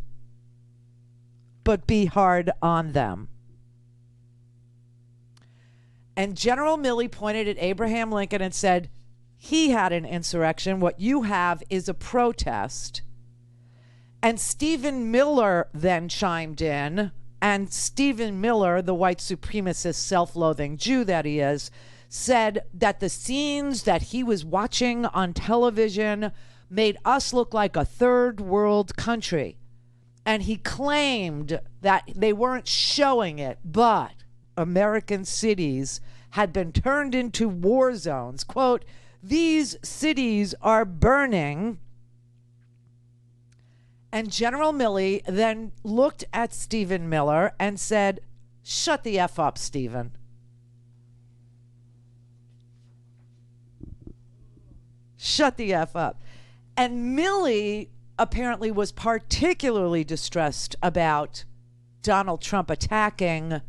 but be hard on them. And General Milley pointed at Abraham Lincoln and said, he had an insurrection. What you have is a protest. And Stephen Miller then chimed in, and Stephen Miller, the white supremacist, self-loathing Jew that he is, said that the scenes that he was watching on television made us look like a third world country. And he claimed that they weren't showing it, but American cities had been turned into war zones. Quote, these cities are burning. And General Milley then looked at Stephen Miller and said, shut the F up, Stephen. Shut the F up. And Milley apparently was particularly distressed about Donald Trump attacking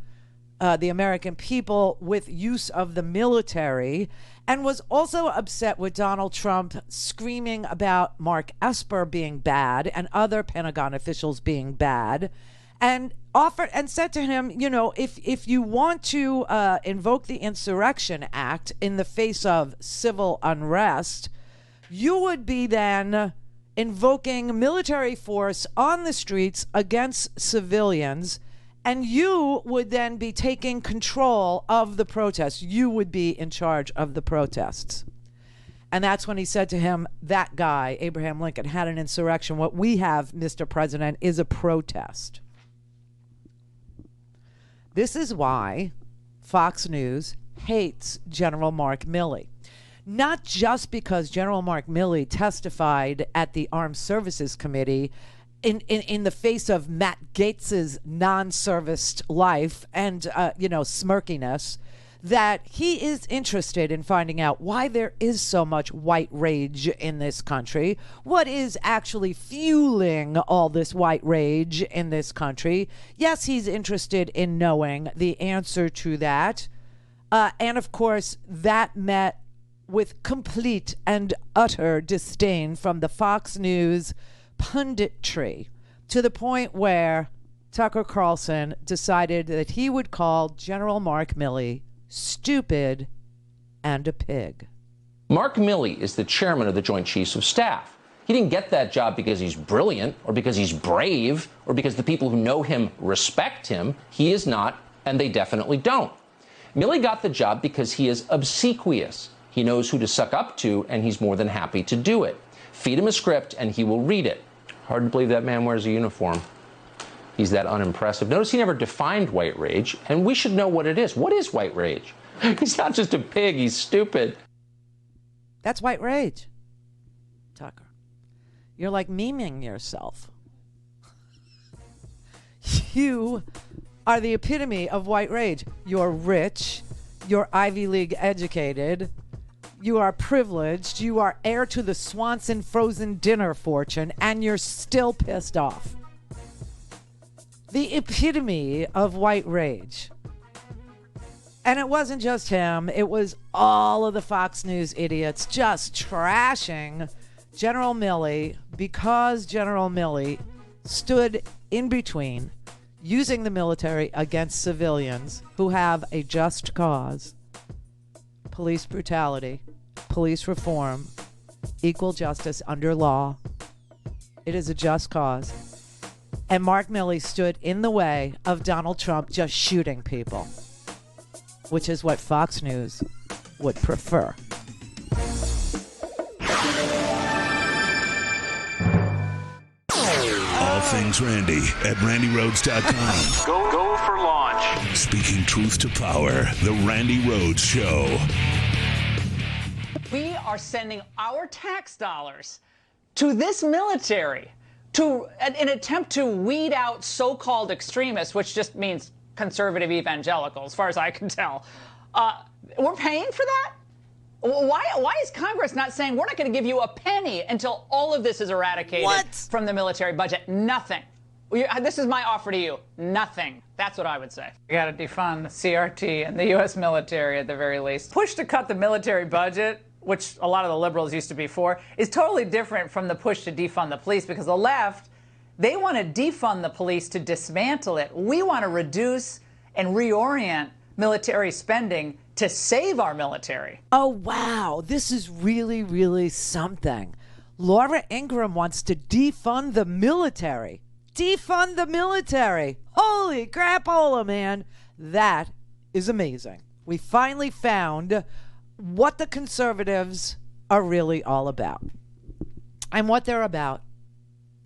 the American people with use of the military, and was also upset with Donald Trump screaming about Mark Esper being bad and other Pentagon officials being bad, and offered and said to him, if you want to invoke the Insurrection Act in the face of civil unrest, you would be then invoking military force on the streets against civilians, and you would then be taking control of the protests. You would be in charge of the protests. And that's when he said to him, that guy, Abraham Lincoln, had an insurrection. What we have, Mr. President, is a protest. This is why Fox News hates General Mark Milley. Not just because General Mark Milley testified at the Armed Services Committee in the face of Matt Gaetz's non-serviced life and, smirkiness, that he is interested in finding out why there is so much white rage in this country, what is actually fueling all this white rage in this country. Yes, he's interested in knowing the answer to that. And, of course, that met with complete and utter disdain from the Fox News punditry, to the point where Tucker Carlson decided that he would call General Mark Milley stupid and a pig. Mark Milley is the chairman of the Joint Chiefs of Staff. He didn't get that job because he's brilliant or because he's brave or because the people who know him respect him. He is not, and they definitely don't. Milley got the job because he is obsequious. He knows who to suck up to, and he's more than happy to do it. Feed him a script, and he will read it. Hard to believe that man wears a uniform. He's that unimpressive. Notice he never defined white rage, and we should know what it is. What is white rage? He's not just a pig, he's stupid. That's white rage, Tucker. You're like memeing yourself. You are the epitome of white rage. You're rich, you're Ivy League educated, you are privileged, you are heir to the Swanson frozen dinner fortune, and you're still pissed off. The epitome of white rage. And it wasn't just him, it was all of the Fox News idiots just trashing General Milley because General Milley stood in between using the military against civilians who have a just cause. Police brutality, police reform, equal justice under law. It is a just cause. And Mark Milley stood in the way of Donald Trump just shooting people, which is what Fox News would prefer. All things Randy at RandyRhodes.com. Go for launch. Speaking truth to power, The Randi Rhodes Show. We are sending our tax dollars to this military to an attempt to weed out so-called extremists, which just means conservative evangelical, as far as I can tell. We're paying for that? Why is Congress not saying we're not going to give you a penny until all of this is eradicated from the military budget? Nothing. This is my offer to you. Nothing. That's what I would say. You got to defund the CRT and the U.S. military at the very least. Push to cut the military budget, which a lot of the liberals used to be for, is totally different from the push to defund the police, because the left, they want to defund the police to dismantle it. We want to reduce and reorient military spending to save our military. Oh, wow. This is really, really something. Laura Ingraham wants to defund the military. Defund the military. Holy crapola, man. That is amazing. We finally found what the conservatives are really all about. And what they're about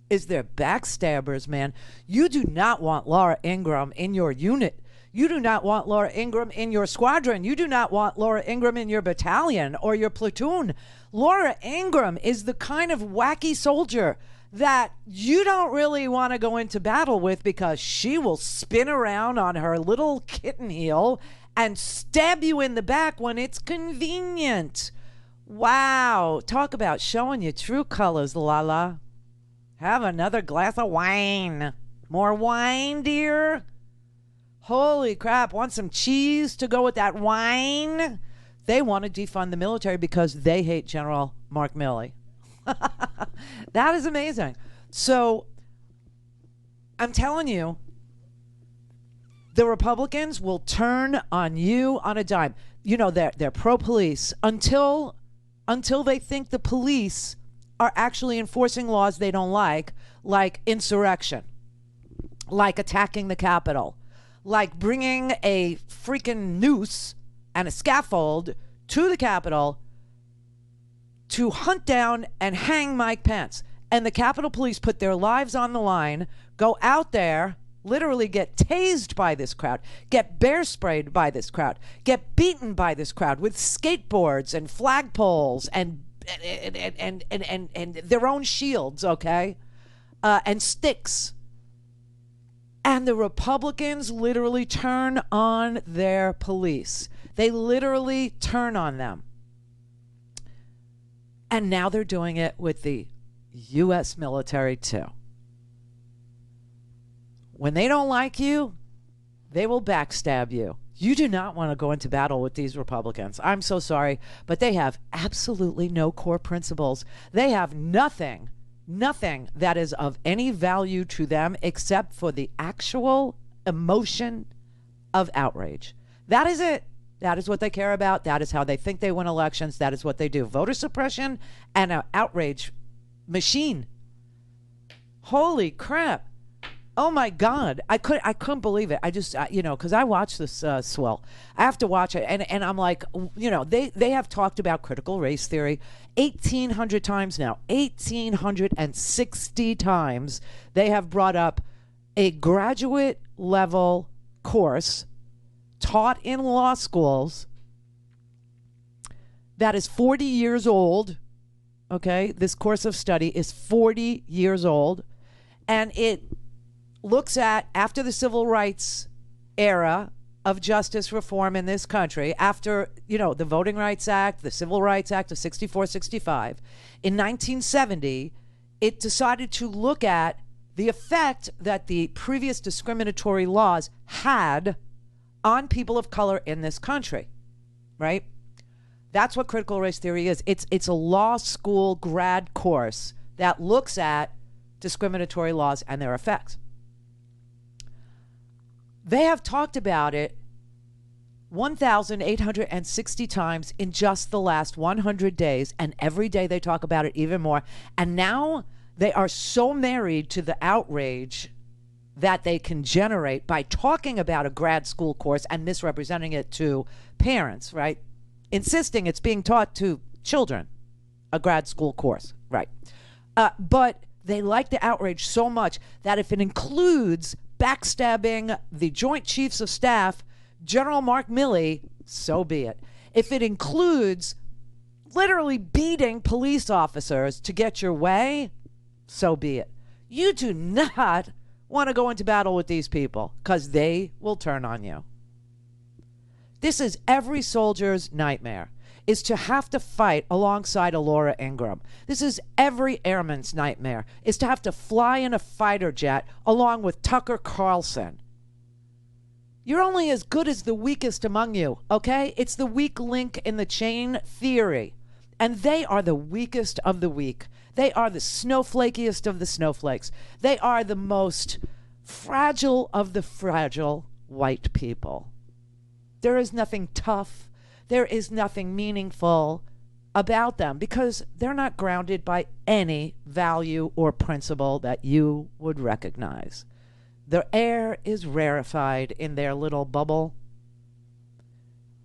is they're backstabbers, man. You do not want Laura Ingraham in your unit. You do not want Laura Ingraham in your squadron. You do not want Laura Ingraham in your battalion or your platoon. Laura Ingraham is the kind of wacky soldier that you don't really want to go into battle with, because she will spin around on her little kitten heel and stab you in the back when it's convenient. Wow. Talk about showing your true colors, Lala. Have another glass of wine. More wine, dear? Holy crap. Want some cheese to go with that wine? They want to defund the military because they hate General Mark Milley. That is amazing. So I'm telling you, the Republicans will turn on you on a dime. You know, they're pro-police until they think the police are actually enforcing laws they don't like insurrection, like attacking the Capitol, like bringing a freaking noose and a scaffold to the Capitol to hunt down and hang Mike Pence. And the Capitol Police put their lives on the line, go out there, literally get tased by this crowd, get bear sprayed by this crowd, get beaten by this crowd with skateboards and flagpoles and their own shields, okay, and sticks. And the Republicans literally turn on their police. They literally turn on them. And now they're doing it with the U.S. military too. When they don't like you, they will backstab you. You do not want to go into battle with these Republicans. I'm so sorry, but they have absolutely no core principles. They have nothing that is of any value to them except for the actual emotion of outrage. That is it. That is what they care about. That is how they think they win elections. That is what they do. Voter suppression and outrage machine. Holy crap. Oh my God. I couldn't believe it. I just, because I watched this swell. I have to watch it. And I'm like, they have talked about critical race theory 1,800 times now. 1,860 times they have brought up a graduate level course taught in law schools that is 40 years old. Okay. This course of study is 40 years old. And it looks at, after the civil rights era of justice reform in this country, after, the Voting Rights Act, the Civil Rights Act of 64, 65, in 1970, it decided to look at the effect that the previous discriminatory laws had on people of color in this country, right? That's what critical race theory is. It's a law school grad course that looks at discriminatory laws and their effects. They have talked about it 1,860 times in just the last 100 days, and every day they talk about it even more. And now they are so married to the outrage that they can generate by talking about a grad school course and misrepresenting it to parents, right? Insisting it's being taught to children, a grad school course, right? But they like the outrage so much that if it includes backstabbing the Joint Chiefs of Staff, General Mark Milley, so be it. If it includes literally beating police officers to get your way, so be it. You do not want to go into battle with these people because they will turn on you. This is every soldier's nightmare, is to have to fight alongside a Laura Ingraham. This is every airman's nightmare, is to have to fly in a fighter jet along with Tucker Carlson. You're only as good as the weakest among you, okay? It's the weak link in the chain theory. And they are the weakest of the weak. They are the snowflakiest of the snowflakes. They are the most fragile of the fragile white people. There is nothing tough. There is nothing meaningful about them because they're not grounded by any value or principle that you would recognize. Their air is rarefied in their little bubble.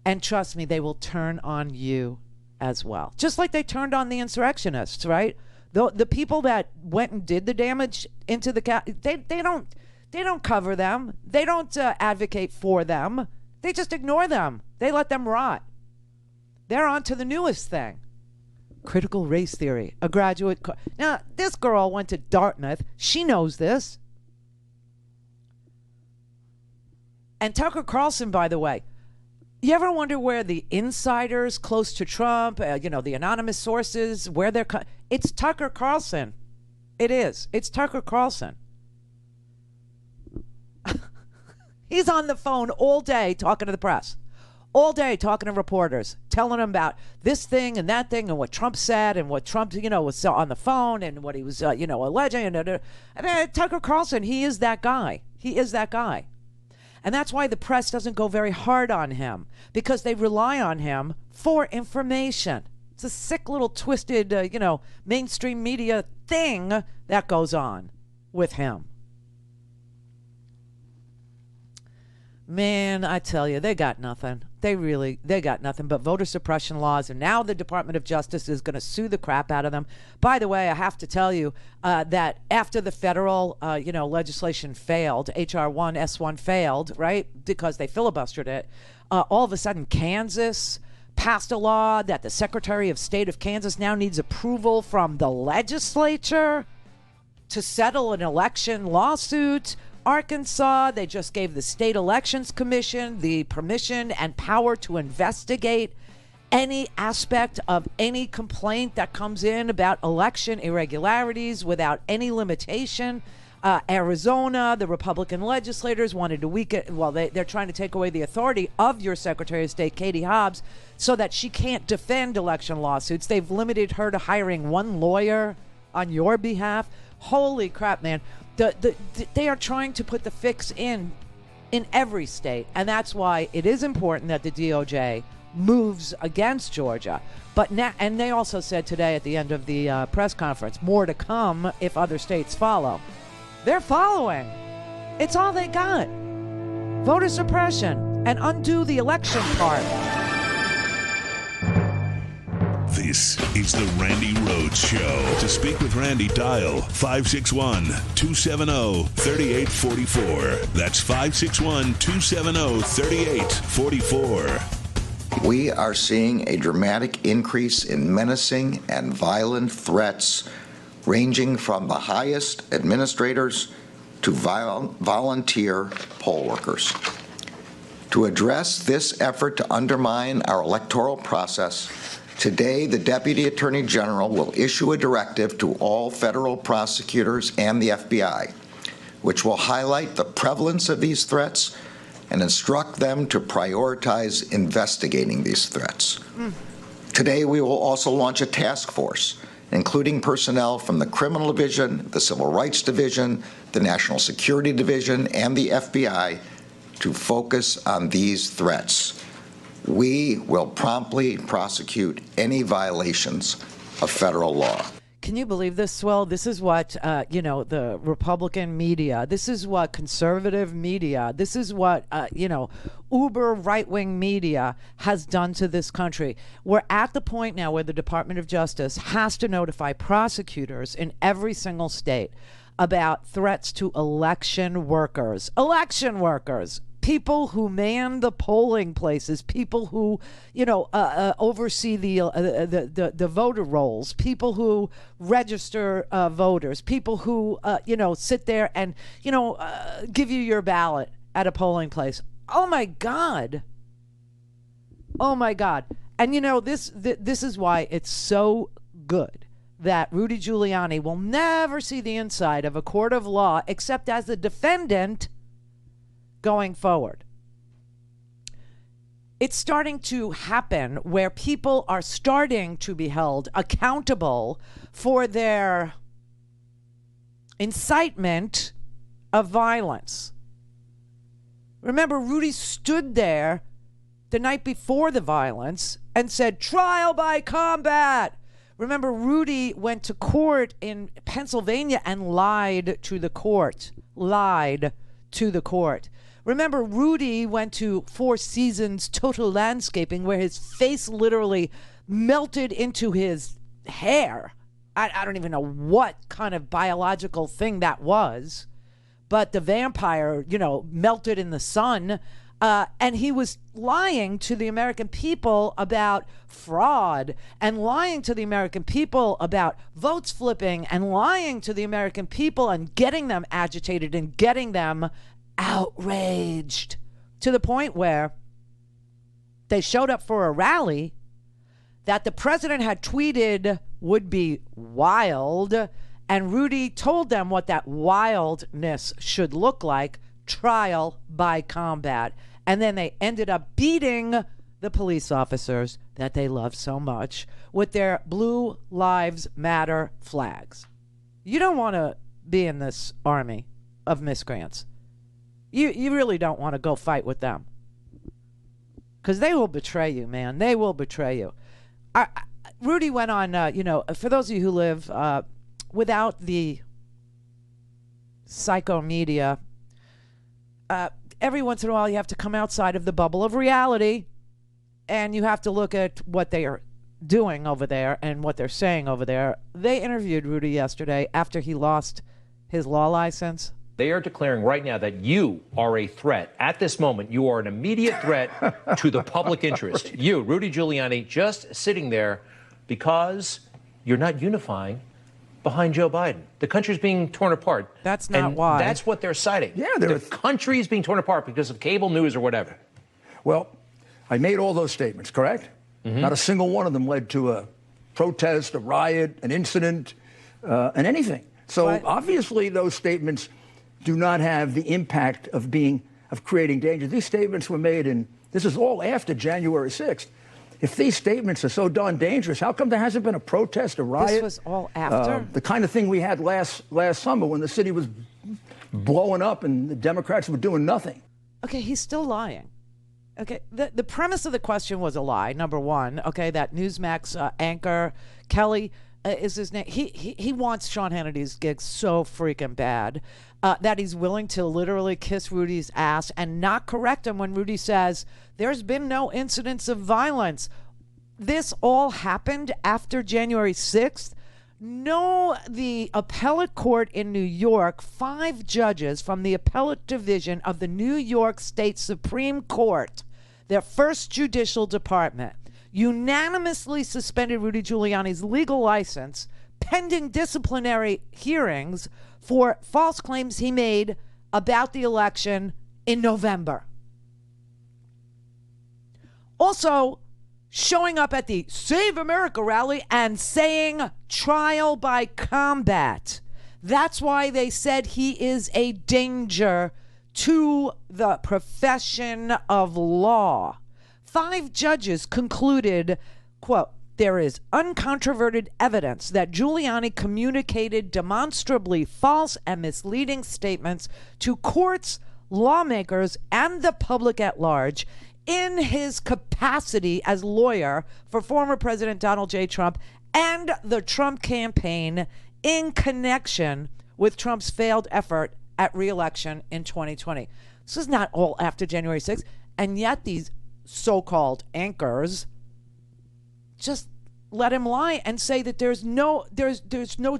And trust me, they will turn on you as well. Just like they turned on the insurrectionists, right? The people that went and did the damage into the they don't cover them. They don't advocate for them. They just ignore them. They let them rot. They're on to the newest thing. Critical race theory, a graduate. Now, this girl went to Dartmouth. She knows this. And Tucker Carlson, by the way, you ever wonder where the insiders close to Trump, the anonymous sources, where they're... It's Tucker Carlson. It is. It's Tucker Carlson. He's on the phone all day talking to the press. All day talking to reporters, telling them about this thing and that thing and what Trump said and what Trump, was on the phone and what he was, alleging. And Tucker Carlson, he is that guy. He is that guy. And that's why the press doesn't go very hard on him, because they rely on him for information. It's a sick little twisted, mainstream media thing that goes on with him. Man, I tell you, they got nothing. They got nothing but voter suppression laws. And now the Department of Justice is going to sue the crap out of them. By the way, I have to tell you that after the federal, legislation failed, H.R. 1, S1 failed, right? Because they filibustered it. All of a sudden, Kansas passed a law that the Secretary of State of Kansas now needs approval from the legislature to settle an election lawsuit. Arkansas, they just gave the State Elections Commission the permission and power to investigate any aspect of any complaint that comes in about election irregularities without any limitation. Arizona, the Republican legislators wanted to weaken, they're trying to take away the authority of your Secretary of State, Katie Hobbs, so that she can't defend election lawsuits. They've limited her to hiring one lawyer on your behalf. Holy crap, man. They are trying to put the fix in every state, and that's why it is important that the DOJ moves against Georgia. But now, and they also said today at the end of the press conference, more to come if other states follow. They're following. It's all they got. Voter suppression and undo the election part. This is the Randi Rhodes Show. To speak with Randi, dial 561-270-3844. That's 561-270-3844. We are seeing a dramatic increase in menacing and violent threats, ranging from the highest administrators to volunteer poll workers. To address this effort to undermine our electoral process, today the Deputy Attorney General will issue a directive to all federal prosecutors and the FBI, which will highlight the prevalence of these threats and instruct them to prioritize investigating these threats. Today, we will also launch a task force, including personnel from the Criminal Division, the Civil Rights Division, the National Security Division, and the FBI to focus on these threats. We will promptly prosecute any violations of federal law. Can you believe this, Swell? This is what, the Republican media, this is what conservative media, this is what, uber right-wing media has done to this country. We're at the point now where the Department of Justice has to notify prosecutors in every single state about threats to election workers. Election workers. People who man the polling places, people who, oversee the voter rolls, people who register voters, people who, sit there and, give you your ballot at a polling place. Oh my God. Oh my God. And this is why it's so good that Rudy Giuliani will never see the inside of a court of law except as a defendant going forward. It's starting to happen where people are starting to be held accountable for their incitement of violence. Remember, Rudy stood there the night before the violence and said, trial by combat. Remember, Rudy went to court in Pennsylvania and lied to the court. Remember, Rudy went to Four Seasons Total Landscaping where his face literally melted into his hair. I don't even know what kind of biological thing that was, but the vampire, melted in the sun. And he was lying to the American people about fraud and lying to the American people about votes flipping and lying to the American people and getting them agitated and getting them outraged to the point where they showed up for a rally that the president had tweeted would be wild, and Rudy told them what that wildness should look like: trial by combat. And then they ended up beating the police officers that they love so much with their Blue Lives Matter flags. You don't want to be in this army of miscreants. You really don't want to go fight with them, because they will betray you, man. They will betray you. Rudy went on, for those of you who live without the psycho media, every once in a while you have to come outside of the bubble of reality, and you have to look at what they are doing over there and what they're saying over there. They interviewed Rudy yesterday after he lost his law license. They are declaring right now that you are a threat. At this moment, you are an immediate threat to the public interest. You, Rudy Giuliani, just sitting there because you're not unifying behind Joe Biden. The country's being torn apart. That's not why. That's what they're citing. Yeah, the country is being torn apart because of cable news or whatever. Well, I made all those statements, correct? Mm-hmm. Not a single one of them led to a protest, a riot, an incident, and anything. So obviously those statements do not have the impact of creating danger. These statements were made this is all after January 6th. If these statements are so darn dangerous, how come there hasn't been a protest, a riot? This was all after? The kind of thing we had last summer when the city was blowing up and the Democrats were doing nothing. Okay, he's still lying. Okay, the premise of the question was a lie, number one. Okay, that Newsmax anchor, Kelly is his name. He wants Sean Hannity's gig so freaking bad that he's willing to literally kiss Rudy's ass and not correct him when Rudy says, there's been no incidents of violence. This all happened after January 6th. No, the appellate court in New York, 5 judges from the appellate division of the New York State Supreme Court, their first judicial department, unanimously suspended Rudy Giuliani's legal license pending disciplinary hearings for false claims he made about the election in November. Also, showing up at the Save America rally and saying trial by combat. That's why they said he is a danger to the profession of law. 5 judges concluded, quote, there is uncontroverted evidence that Giuliani communicated demonstrably false and misleading statements to courts, lawmakers, and the public at large in his capacity as lawyer for former President Donald J. Trump and the Trump campaign in connection with Trump's failed effort at re-election in 2020. This is not all after January 6th, and yet these so-called anchors just let him lie and say that there's no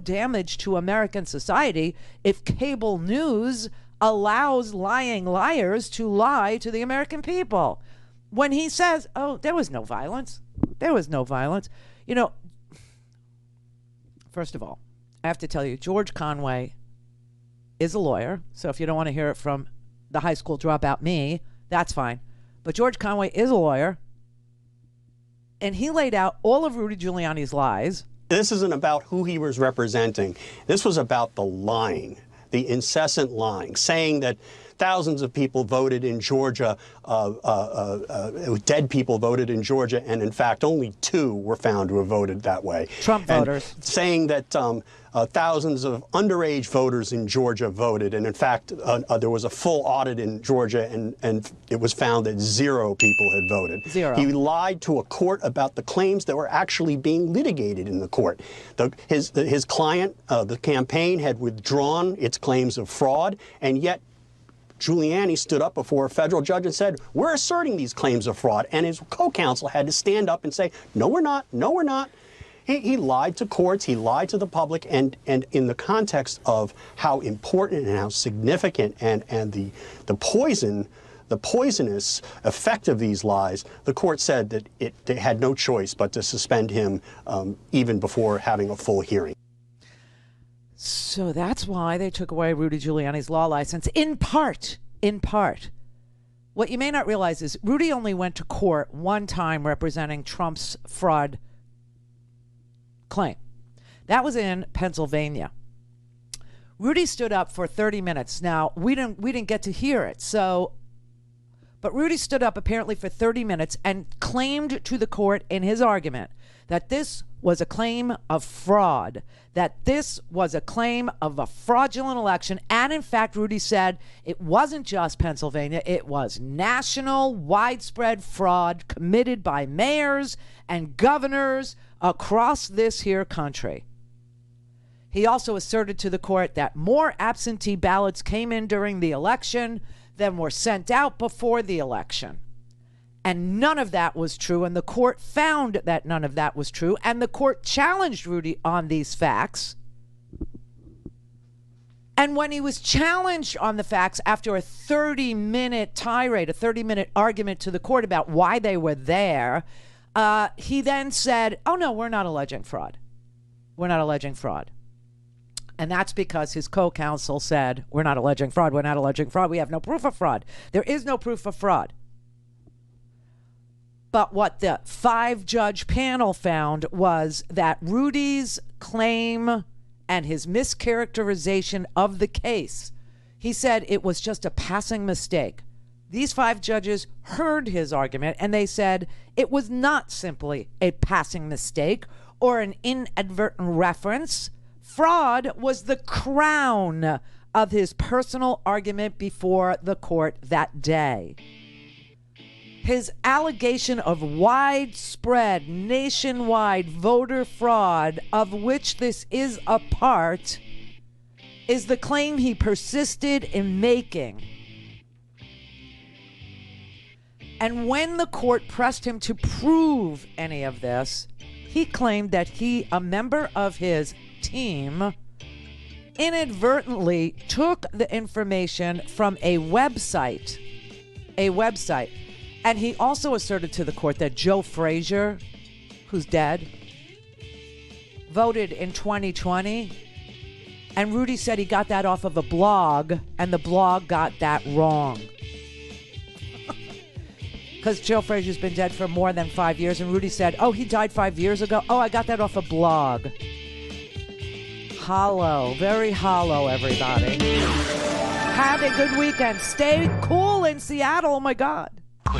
damage to American society if cable news allows lying liars to lie to the American people. When he says, oh, there was no violence. There was no violence. You know, first of all, I have to tell you, George Conway is a lawyer. So if you don't want to hear it from the high school dropout me, that's fine. But George Conway is a lawyer. And he laid out all of Rudy Giuliani's lies. This isn't about who he was representing. This was about the lying, the incessant lying, saying that thousands of people voted in Georgia, dead people voted in Georgia, and in fact only 2 were found to have voted that way. Trump voters. Saying that thousands of underage voters in Georgia voted, and in fact there was a full audit in Georgia, and it was found that 0 people had voted. 0. He lied to a court about the claims that were actually being litigated in the court. His client, the campaign, had withdrawn its claims of fraud, and yet Giuliani stood up before a federal judge and said, we're asserting these claims of fraud. And his co-counsel had to stand up and say, no, we're not. No, we're not. He lied to courts. He lied to the public. And in the context of how important and how significant and the poisonous effect of these lies, the court said that they had no choice but to suspend him even before having a full hearing. So that's why they took away Rudy Giuliani's law license, in part. What you may not realize is Rudy only went to court one time representing Trump's fraud claim. That was in Pennsylvania. Rudy stood up for 30 minutes. Now, we didn't get to hear it. But Rudy stood up apparently for 30 minutes and claimed to the court in his argument that this was a claim of fraud, that this was a claim of a fraudulent election. And in fact, Rudy said it wasn't just Pennsylvania, it was national, widespread fraud committed by mayors and governors across this here country. He also asserted to the court that more absentee ballots came in during the election than were sent out before the election. And none of that was true, and the court found that none of that was true, and the court challenged Rudy on these facts. And when he was challenged on the facts after a 30-minute tirade, a 30-minute argument to the court about why they were there, he then said, oh, no, we're not alleging fraud. We're not alleging fraud. And that's because his co-counsel said, we're not alleging fraud, we're not alleging fraud, we have no proof of fraud. There is no proof of fraud. But what the 5-judge panel found was that Rudy's claim and his mischaracterization of the case, he said it was just a passing mistake. These 5 judges heard his argument and they said it was not simply a passing mistake or an inadvertent reference. Fraud was the crown of his personal argument before the court that day. his allegation of widespread nationwide voter fraud, of which this is a part, is the claim he persisted in making. And when the court pressed him to prove any of this, he claimed that a member of his team, inadvertently took the information from a website. And he also asserted to the court that Joe Frazier, who's dead, voted in 2020. And Rudy said he got that off of a blog, and the blog got that wrong. Because Joe Frazier's been dead for more than 5 years, and Rudy said, oh, he died 5 years ago? Oh, I got that off a blog. Hollow. Very hollow, everybody. Have a good weekend. Stay cool in Seattle. Oh, my God.